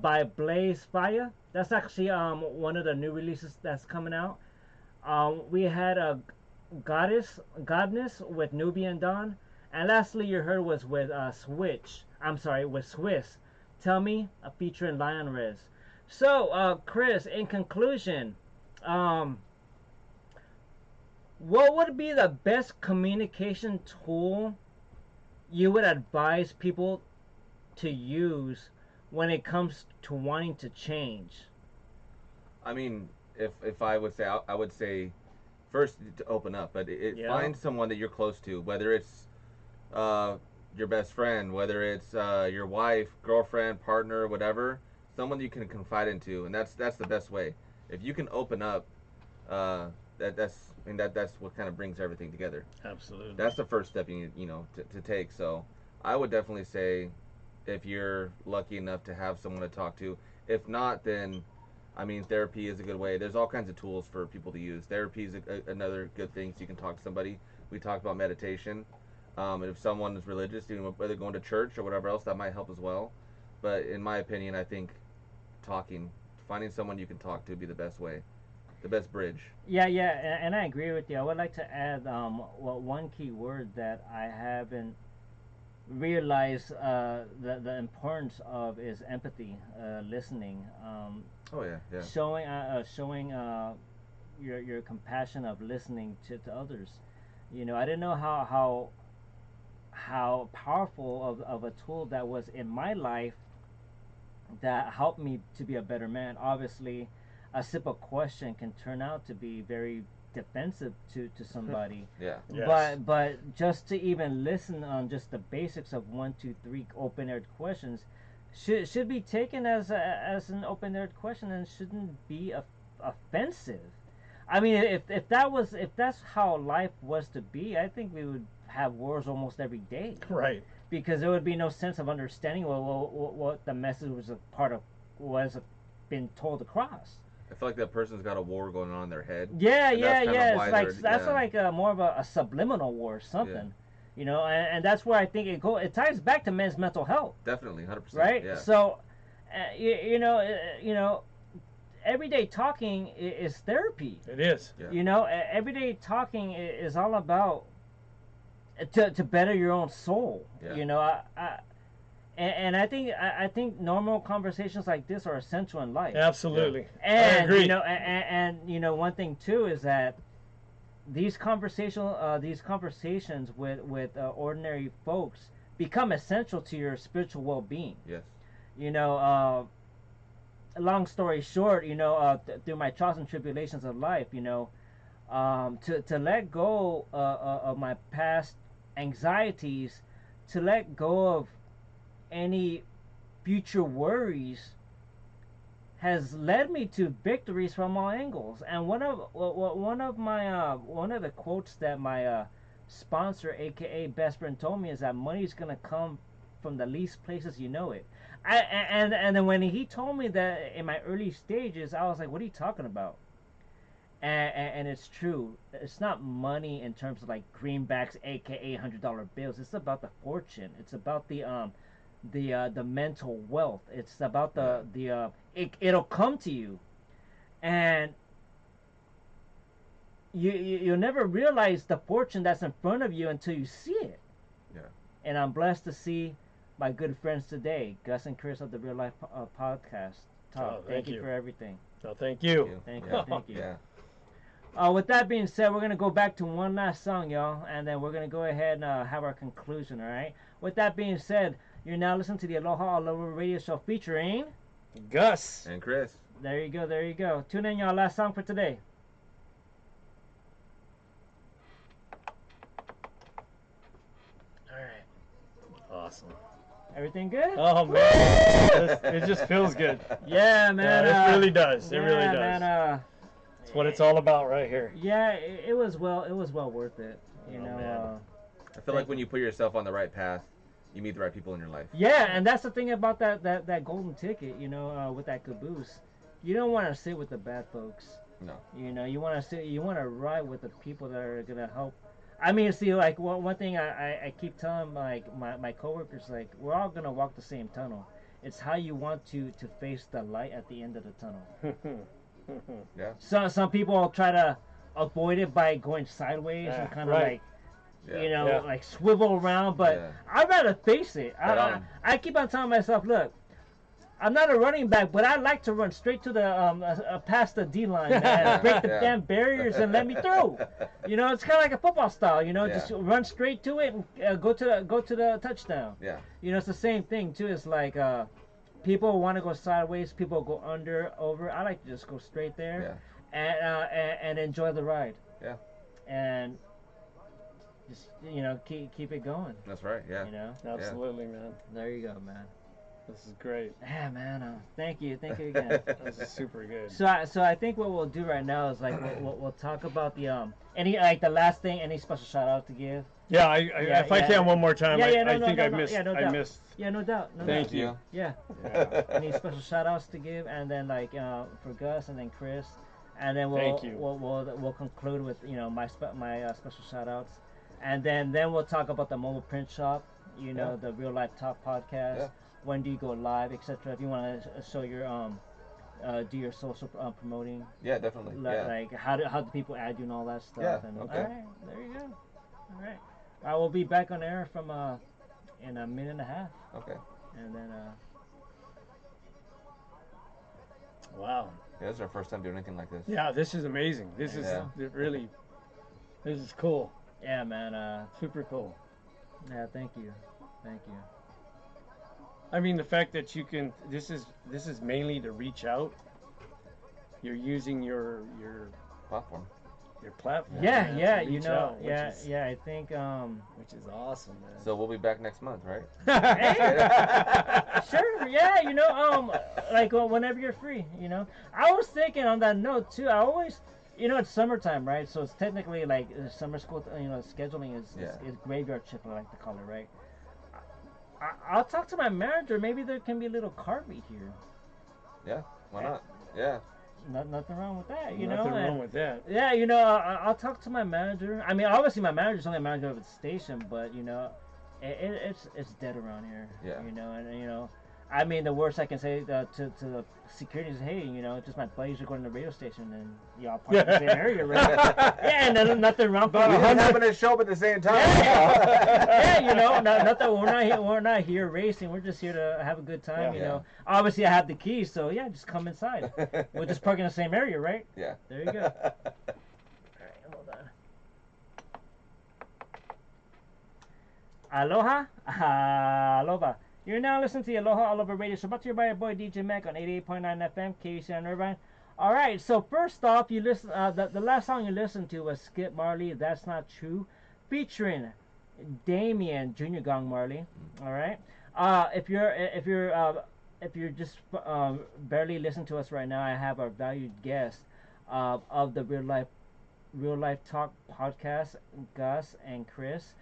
by Blaze Fire. That's actually one of the new releases that's coming out. We had a Godness with Nubian Dawn, and lastly you heard was with with Swiss. Tell Me, featuring Lion Rez. So, Chris, in conclusion, what would be the best communication tool you would advise people to use when it comes to wanting to change? I mean, if I would say, I would say, first to open up, but Yeah. find someone that you're close to, whether it's your best friend, whether it's your wife, girlfriend, partner, whatever, someone you can confide into, and that's the best way. If you can open up, that's what kind of brings everything together. Absolutely. That's the first step you to take. So I would definitely say, if you're lucky enough to have someone to talk to. If not, then I mean, therapy is a good way. There's all kinds of tools for people to use. Therapy is another good thing, so you can talk to somebody. We talked about meditation. And if someone is religious, whether going to church or whatever else, that might help as well. But in my opinion, I think finding someone you can talk to would be the best way, the best bridge. Yeah, and I agree with you. I would like to add one key word that I haven't realized the importance of is empathy, listening, Oh yeah. showing your compassion of listening to others. You know, I didn't know how powerful of a tool that was in my life that helped me to be a better man. Obviously, a simple question can turn out to be very defensive to somebody. Yeah. Yes. But just to even listen on just the basics of 1, 2, 3 open-ended questions should be taken as an open-ended question and shouldn't be offensive. I mean, if that's how life was to be, I think we would have wars almost every day, Right. because there would be no sense of understanding what the message was been told across. I feel like that person's got a war going on in their head. Yeah, And that's kinda yeah. why It's like they're- that's yeah. like more of a subliminal war or something, you know. And that's where I think it ties back to men's mental health, Definitely, 100%. right? Yeah. So, you know, everyday talking is therapy. It is. Yeah. You know, everyday talking is all about to better your own soul. Yeah. You know, and I think normal conversations like this are essential in life. Absolutely. And I agree. you know, and you know, one thing too is that these conversations with ordinary folks become essential to your spiritual well-being. Yes. You know, long story short, you know, through my trials and tribulations of life, you know, to let go of my past anxieties, to let go of any future worries has led me to victories from all angles. And one of the quotes that my sponsor, aka best friend, told me is that money is gonna come from the least places you know it. And then when he told me that in my early stages, I was like, "What are you talking about?" And it's true. It's not money in terms of like greenbacks, aka $100 bills. It's about the fortune. It's about the mental wealth. It's about it'll come to you, and you'll never realize the fortune that's in front of you until you see it. Yeah. And I'm blessed to see my good friends today, Gus and Chris of the Real Life Podcast. Talk. Thank you for everything. Oh, thank you. Thank you. Thank you. Yeah. With that being said, we're gonna go back to one last song, y'all, and then we're gonna go ahead and have our conclusion. All right. With that being said, you're now listening to the Aloha All Over Radio Show featuring Gus. And Chris. There you go. There you go. Tune in, y'all. Last song for today. All right. Awesome. Everything good? Oh man, it just feels good. Yeah, man. It really does. It really does. Man, It's what it's all about right here. Yeah, it was well worth it. You know. man. I feel like when you put yourself on the right path, you meet the right people in your life. Yeah, and that's the thing about that golden ticket. You know, with that caboose, you don't want to sit with the bad folks. No. You know, you want to ride with the people that are gonna help. I mean, see, like one thing I keep telling like my coworkers, like we're all gonna walk the same tunnel. It's how you want to face the light at the end of the tunnel. Yeah. Some people try to avoid it by going sideways and kind of like, you know, like swivel around. But I'd rather face it. I keep on telling myself, look, I'm not a running back, but I like to run straight to the past the D line, man, break the damn barriers and let me through. You know, it's kind of like a football style. You know, just run straight to it and go to the touchdown. Yeah. You know, it's the same thing too. It's like people want to go sideways, people go under, over. I like to just go straight there, and enjoy the ride. Yeah. And just keep it going. That's right. Yeah. You know. Absolutely, man. There you go, man. This is great. Yeah, man. Thank you again. This is super good. So I think what we'll do right now is like we'll talk about the the last thing, any special shout out to give. Yeah, if I can one more time, I think I missed. I missed. Yeah, no doubt. Thank you. Yeah. Any special shout outs to give, and then for Gus and then Chris, and then we'll conclude with my special shout outs, and then we'll talk about the mobile print shop, the Real Life Talk podcast. Yeah. When do you go live, etc. If you want to show your do your social promoting. Yeah, definitely. Like how do people add you and all that stuff. Yeah. And, Okay. All right, there you go. All right. I will be back on air from in a minute and a half. Okay. And then Wow. Yeah, this is our first time doing anything like this. Yeah, this is amazing. This is really, this is cool. yeah, man. Super cool. Yeah, thank you. I mean, the fact that you can, this is mainly to reach out. You're using your Platform. platform. Yeah, to reach out, which is, I think which is awesome, man. So we'll be back next month, right? sure, yeah, like whenever you're free, I was thinking on that note too. I always, it's summertime, right? So it's technically like summer school. Scheduling is graveyard shift, I like to call it, right? I'll talk to my manager. Maybe there can be a little carby here. Yeah. Why not? Yeah. Nothing wrong with that, Nothing wrong with that. Yeah, I'll talk to my manager. I mean, obviously my manager's only a manager of the station, but it's dead around here. Yeah. And I mean, the worst I can say to the security is, hey, just my buddies are going to the radio station, and y'all park in the same area, right? Yeah, and there's nothing wrong with We didn't happen to show up at the same time. Yeah, nothing. We're not here racing. We're just here to have a good time. Yeah. Obviously I have the keys, so yeah, just come inside. We'll just park in the same area, right? Yeah. There you go. All right, hold on. Aloha, aloha. You're now listening to the Aloha All Over Radio Show, brought to you by your boy DJ Mac on 88.9 FM, KUC on Irvine. All right, so first off, you listen. The last song you listened to was Skip Marley, "That's Not True," featuring Damien Junior Gong Marley. All right. If you're just barely listening to us right now, I have our valued guest of the Real Life Talk podcast, Gus and Chris.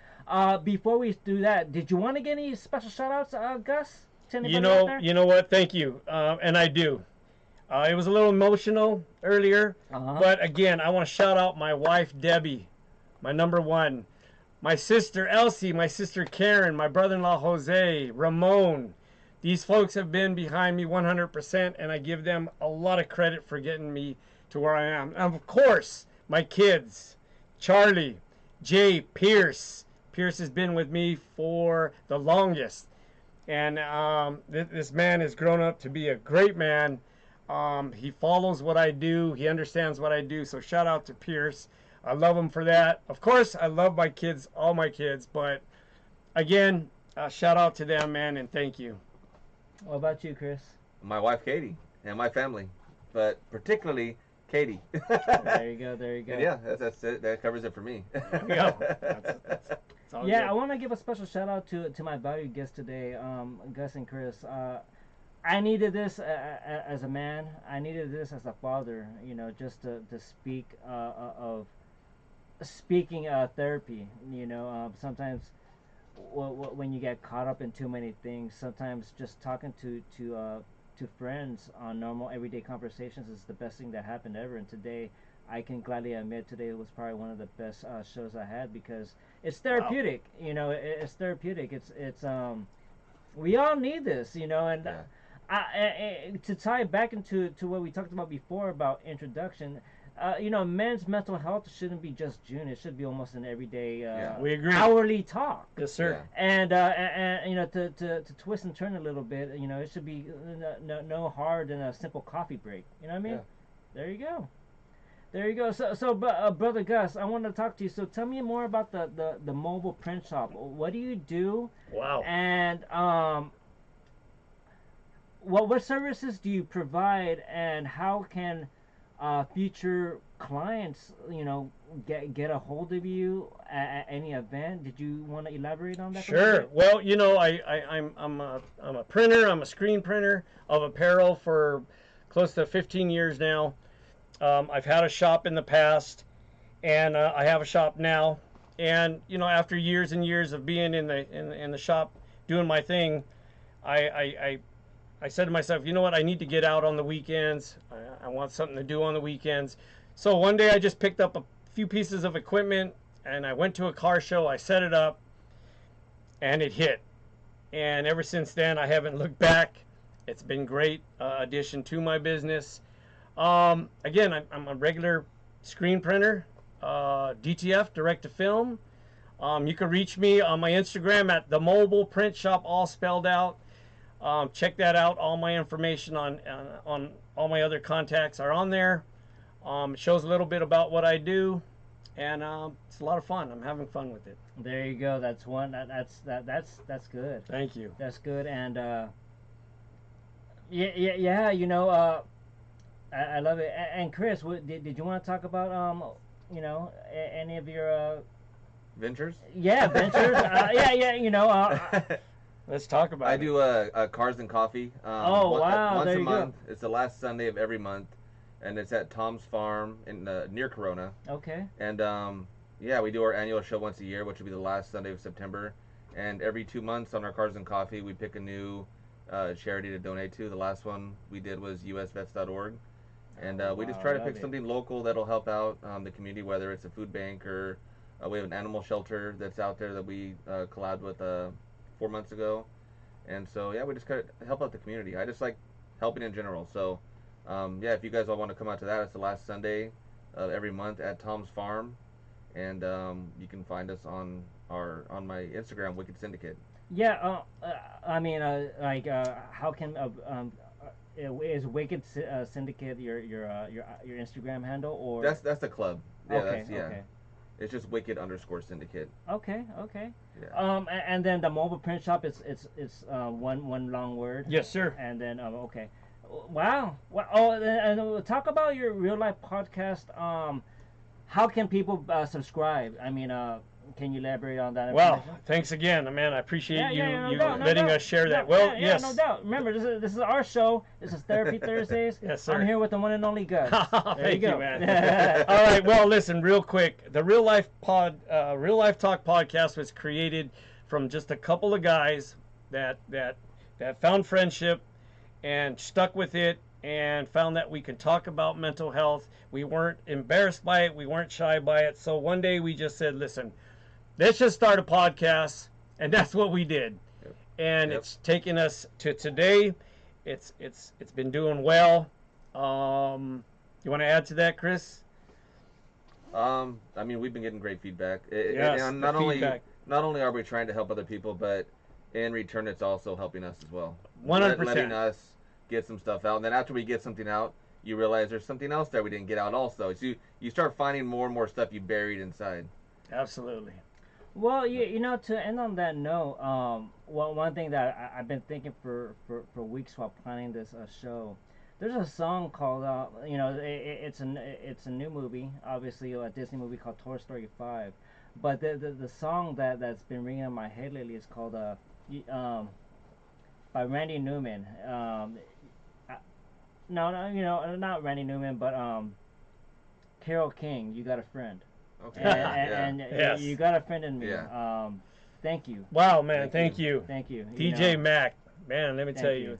Before we do that, did you want to get any special shout outs, Gus? To anybody out there? You know what? Thank you, and I do. It was a little emotional earlier, but again, I want to shout out my wife Debbie, my number one, my sister Elsie, my sister Karen, my brother-in-law Jose, Ramon. These folks have been behind me 100%, and I give them a lot of credit for getting me to where I am. And of course, my kids, Charlie, Jay, Pierce. Pierce has been with me for the longest, and this man has grown up to be a great man. He follows what I do. He understands what I do. So shout out to Pierce. I love him for that. Of course, I love my kids, all my kids. But again, shout out to them, man, and thank you. What about you, Chris? My wife Katie and my family, but particularly Katie. There you go. There you go. And yeah, that's it. That covers it for me. There you go. That's all Yeah, good. I want to give a special shout out to my valued guests today, Gus and Chris. I needed this as a man. I needed this as a father. You know, just to speak of speaking therapy. You know, sometimes when you get caught up in too many things, sometimes just talking to friends on normal everyday conversations is the best thing that happened ever. And today, I can gladly admit today was probably one of the best shows I had because it's therapeutic. Wow. You know, it's therapeutic. It's we all need this. You know, and. Yeah. To tie back into what we talked about before about introduction, you know, men's mental health shouldn't be just June. It should be almost an everyday, we agree. hourly talk. Yes, sir. Yeah. And you know, to twist and turn a little bit, you know, it should be no hard than a simple coffee break. You know what I mean? Yeah. There you go. There you go. So, brother Gus, I want to talk to you. So, tell me more about the mobile print shop. What do you do? Wow. And what services do you provide, and how can future clients, you know, get a hold of you at any event? Did you want to elaborate on that? Sure. Well, you know, I'm a printer. I'm a screen printer of apparel for close to 15 years now. I've had a shop in the past, and I have a shop now. And you know, after years and years of being in the shop doing my thing, I said to myself, you know what, I need to get out on the weekends. I want something to do on the weekends. So one day I just picked up a few pieces of equipment and I went to a car show. I set it up and it hit. And ever since then, I haven't looked back. It's been great addition to my business. Again, I'm a regular screen printer, DTF, direct to film. You can reach me on my Instagram at the Mobile Print Shop, all spelled out. Check that out. All my information on all my other contacts are on there. It shows a little bit about what I do, and it's a lot of fun. I'm having fun with it. There you go. That's one. That's good. Thank you. That's good. And yeah. You know, I love it. And Chris, did you want to talk about you know, any of your ventures? Yeah, ventures. Yeah. You know. Let's talk about it. I do Cars and Coffee. Wow, once there a you month. go. It's the last Sunday of every month, and it's at Tom's Farm in near Corona. Okay. And yeah, we do our annual show once a year, which will be the last Sunday of September. And every 2 months on our Cars and Coffee, we pick a new charity to donate to. The last one we did was usvets.org. And we just try to pick something local that'll help out the community, whether it's a food bank or we have an animal shelter that's out there that we collabed with 4 months ago. And so yeah, we just kind of help out the community. I just like helping in general. So yeah, if you guys all want to come out to that, it's the last Sunday of every month at Tom's Farm, and you can find us on my Instagram, Wicked Syndicate. Yeah, I mean, like, how can is Wicked Syndicate your Instagram handle, or that's the club? Yeah, okay, yeah. Okay. It's just Wicked_Syndicate. Okay. Yeah. And then the mobile print shop it's one long word. Yes, sir. And then okay. Wow. Oh, and talk about your real life podcast. How can people subscribe? I mean, can you elaborate on that Well, information? thanks again, man. I appreciate No you doubt, no letting doubt. us share that. No, Well, yeah, yes. no doubt. Remember, this is our show. This is Therapy Thursdays. Yes, sir. I'm here with the one and only Gus. There Thank you you, go. man. All right. Well, listen, real quick. The Real Life Talk podcast was created from just a couple of guys that found friendship and stuck with it and found that we could talk about mental health. We weren't embarrassed by it. We weren't shy by it. So one day we just said, listen, let's just start a podcast. And that's what we did. Yep. And it's taken us to today. It's been doing well. You want to add to that, Chris? I mean, we've been getting great feedback. Yes, And the not only feedback. are we trying to help other people, but in return, it's also helping us as well. 100%. Letting us get some stuff out, and then after we get something out, you realize there's something else that we didn't get out also. So you start finding more and more stuff you buried inside. Absolutely. Well, you know, to end on that note, one thing that I've been thinking for weeks while planning this show, there's a song called, you know, it's a new movie, obviously a Disney movie called Toy Story 5, but the song that's been ringing in my head lately is called by Randy Newman. No, you know, not Randy Newman, but Carole King. You Got a Friend. Okay. And Yes. you got a friend in me. Yeah. Thank you. Wow, man. Thank Thank you. Thank you. DJ You know, Mac. Man, let me Thank tell you. you,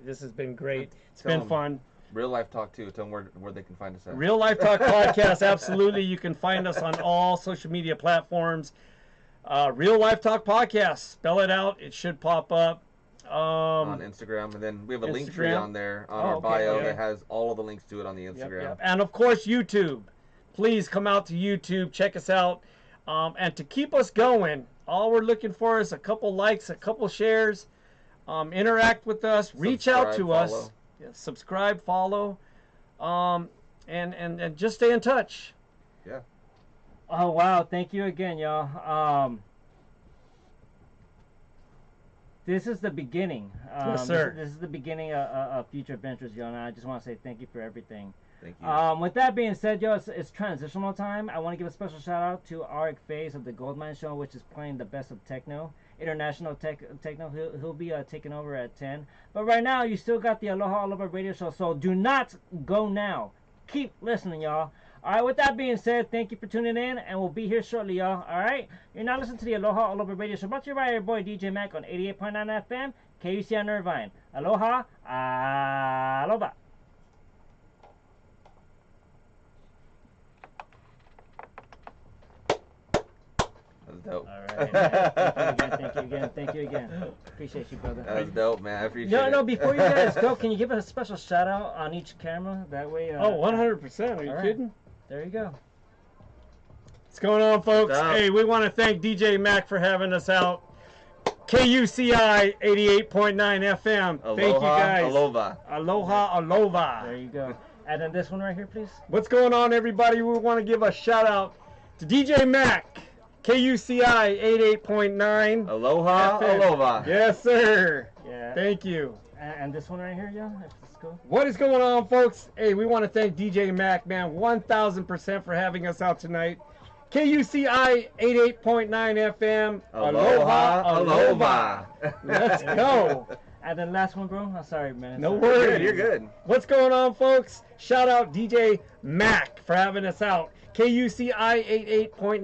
this has been great. It's Tell been 'em. fun. Real Life Talk too. Tell them where they can find us at. Real Life Talk podcast, absolutely. You can find us on all social media platforms. Real Life Talk podcast. Spell it out. It should pop up. On Instagram, and then we have a link tree Instagram? on there on Oh, our okay, bio okay. that has all of the links to it on the Yep, Instagram. yep. And of course, YouTube. Please come out to YouTube, check us out. And to keep us going, all we're looking for is a couple likes, a couple shares. Interact with us, reach out to Subscribe, us. follow. Yeah, subscribe, follow, and just stay in touch. Oh wow! Thank you again, y'all. This is the beginning. Yes, sir. This is the beginning of future adventures, y'all. And I just want to say thank you for everything. Thank you. With that being said, y'all, it's transitional time. I want to give a special shout out to Arik Faze of the Goldmine Show, which is playing the best of techno, international techno. He'll be taking over at 10. But right now, you still got the Aloha All Over Radio Show, so do not go now. Keep listening, y'all. All right, with that being said, thank you for tuning in, and we'll be here shortly, y'all. All right? You're now listening to the Aloha All Over Radio Show, brought to you by your boy DJ Mac on 88.9 FM, KUCI Irvine. Aloha, aloha. That was dope. All right. Thank you again. Appreciate you, brother. That was dope, man. I appreciate it. No, before you guys go, can you give us a special shout out on each camera? That way. 100%. Are you all right. kidding? There you go. What's going on, folks? What's up? Hey, we want to thank DJ Mac for having us out. KUCI 88.9 FM. Aloha, Thank you guys. Aloha. Aloha, aloha. There you go. And then this one right here, please. What's going on, everybody? We want to give a shout out to DJ Mac, KUCI 88.9. Aloha, FM. aloha. Yes, sir. Yeah. Thank you. And this one right here, yeah. Let's go. What is going on, folks? Hey, we want to thank DJ Mac, man, 1,000% for having us out tonight. KUCI 88.9 FM. Aloha, aloha. Let's go. And then last one, bro. I'm sorry, man. No Sorry. worries. You're good. What's going on, folks? Shout out DJ Mac for having us out. KUCI 88.9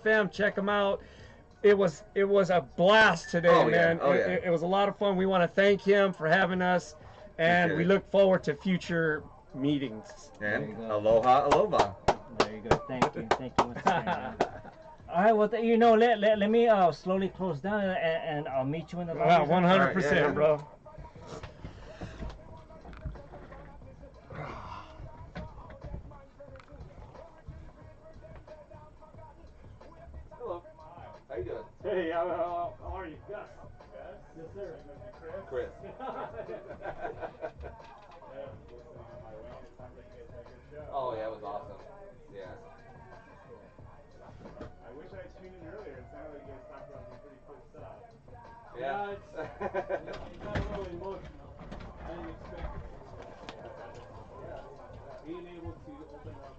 FM. Check them out. It was a blast today, Oh, yeah. man. Oh, It, yeah. it was a lot of fun. We want to thank him for having us, and Appreciate we it. look forward to future meetings. And you go. aloha, aloha. There you go. Thank you. Once again, man. All right. Well, you know, let me slowly close down, and I'll meet you in the lobby. Wow, 100%, Alright, yeah. bro. Hello. How you doing? Hey, how are you? Gus. Yes, sir. Chris. Oh yeah, it was awesome. Yeah. I wish I had tuned in earlier. It sounded like you guys talked about some pretty cool stuff. Yeah. It's got a little emotional. I didn't expect it. Being able to open up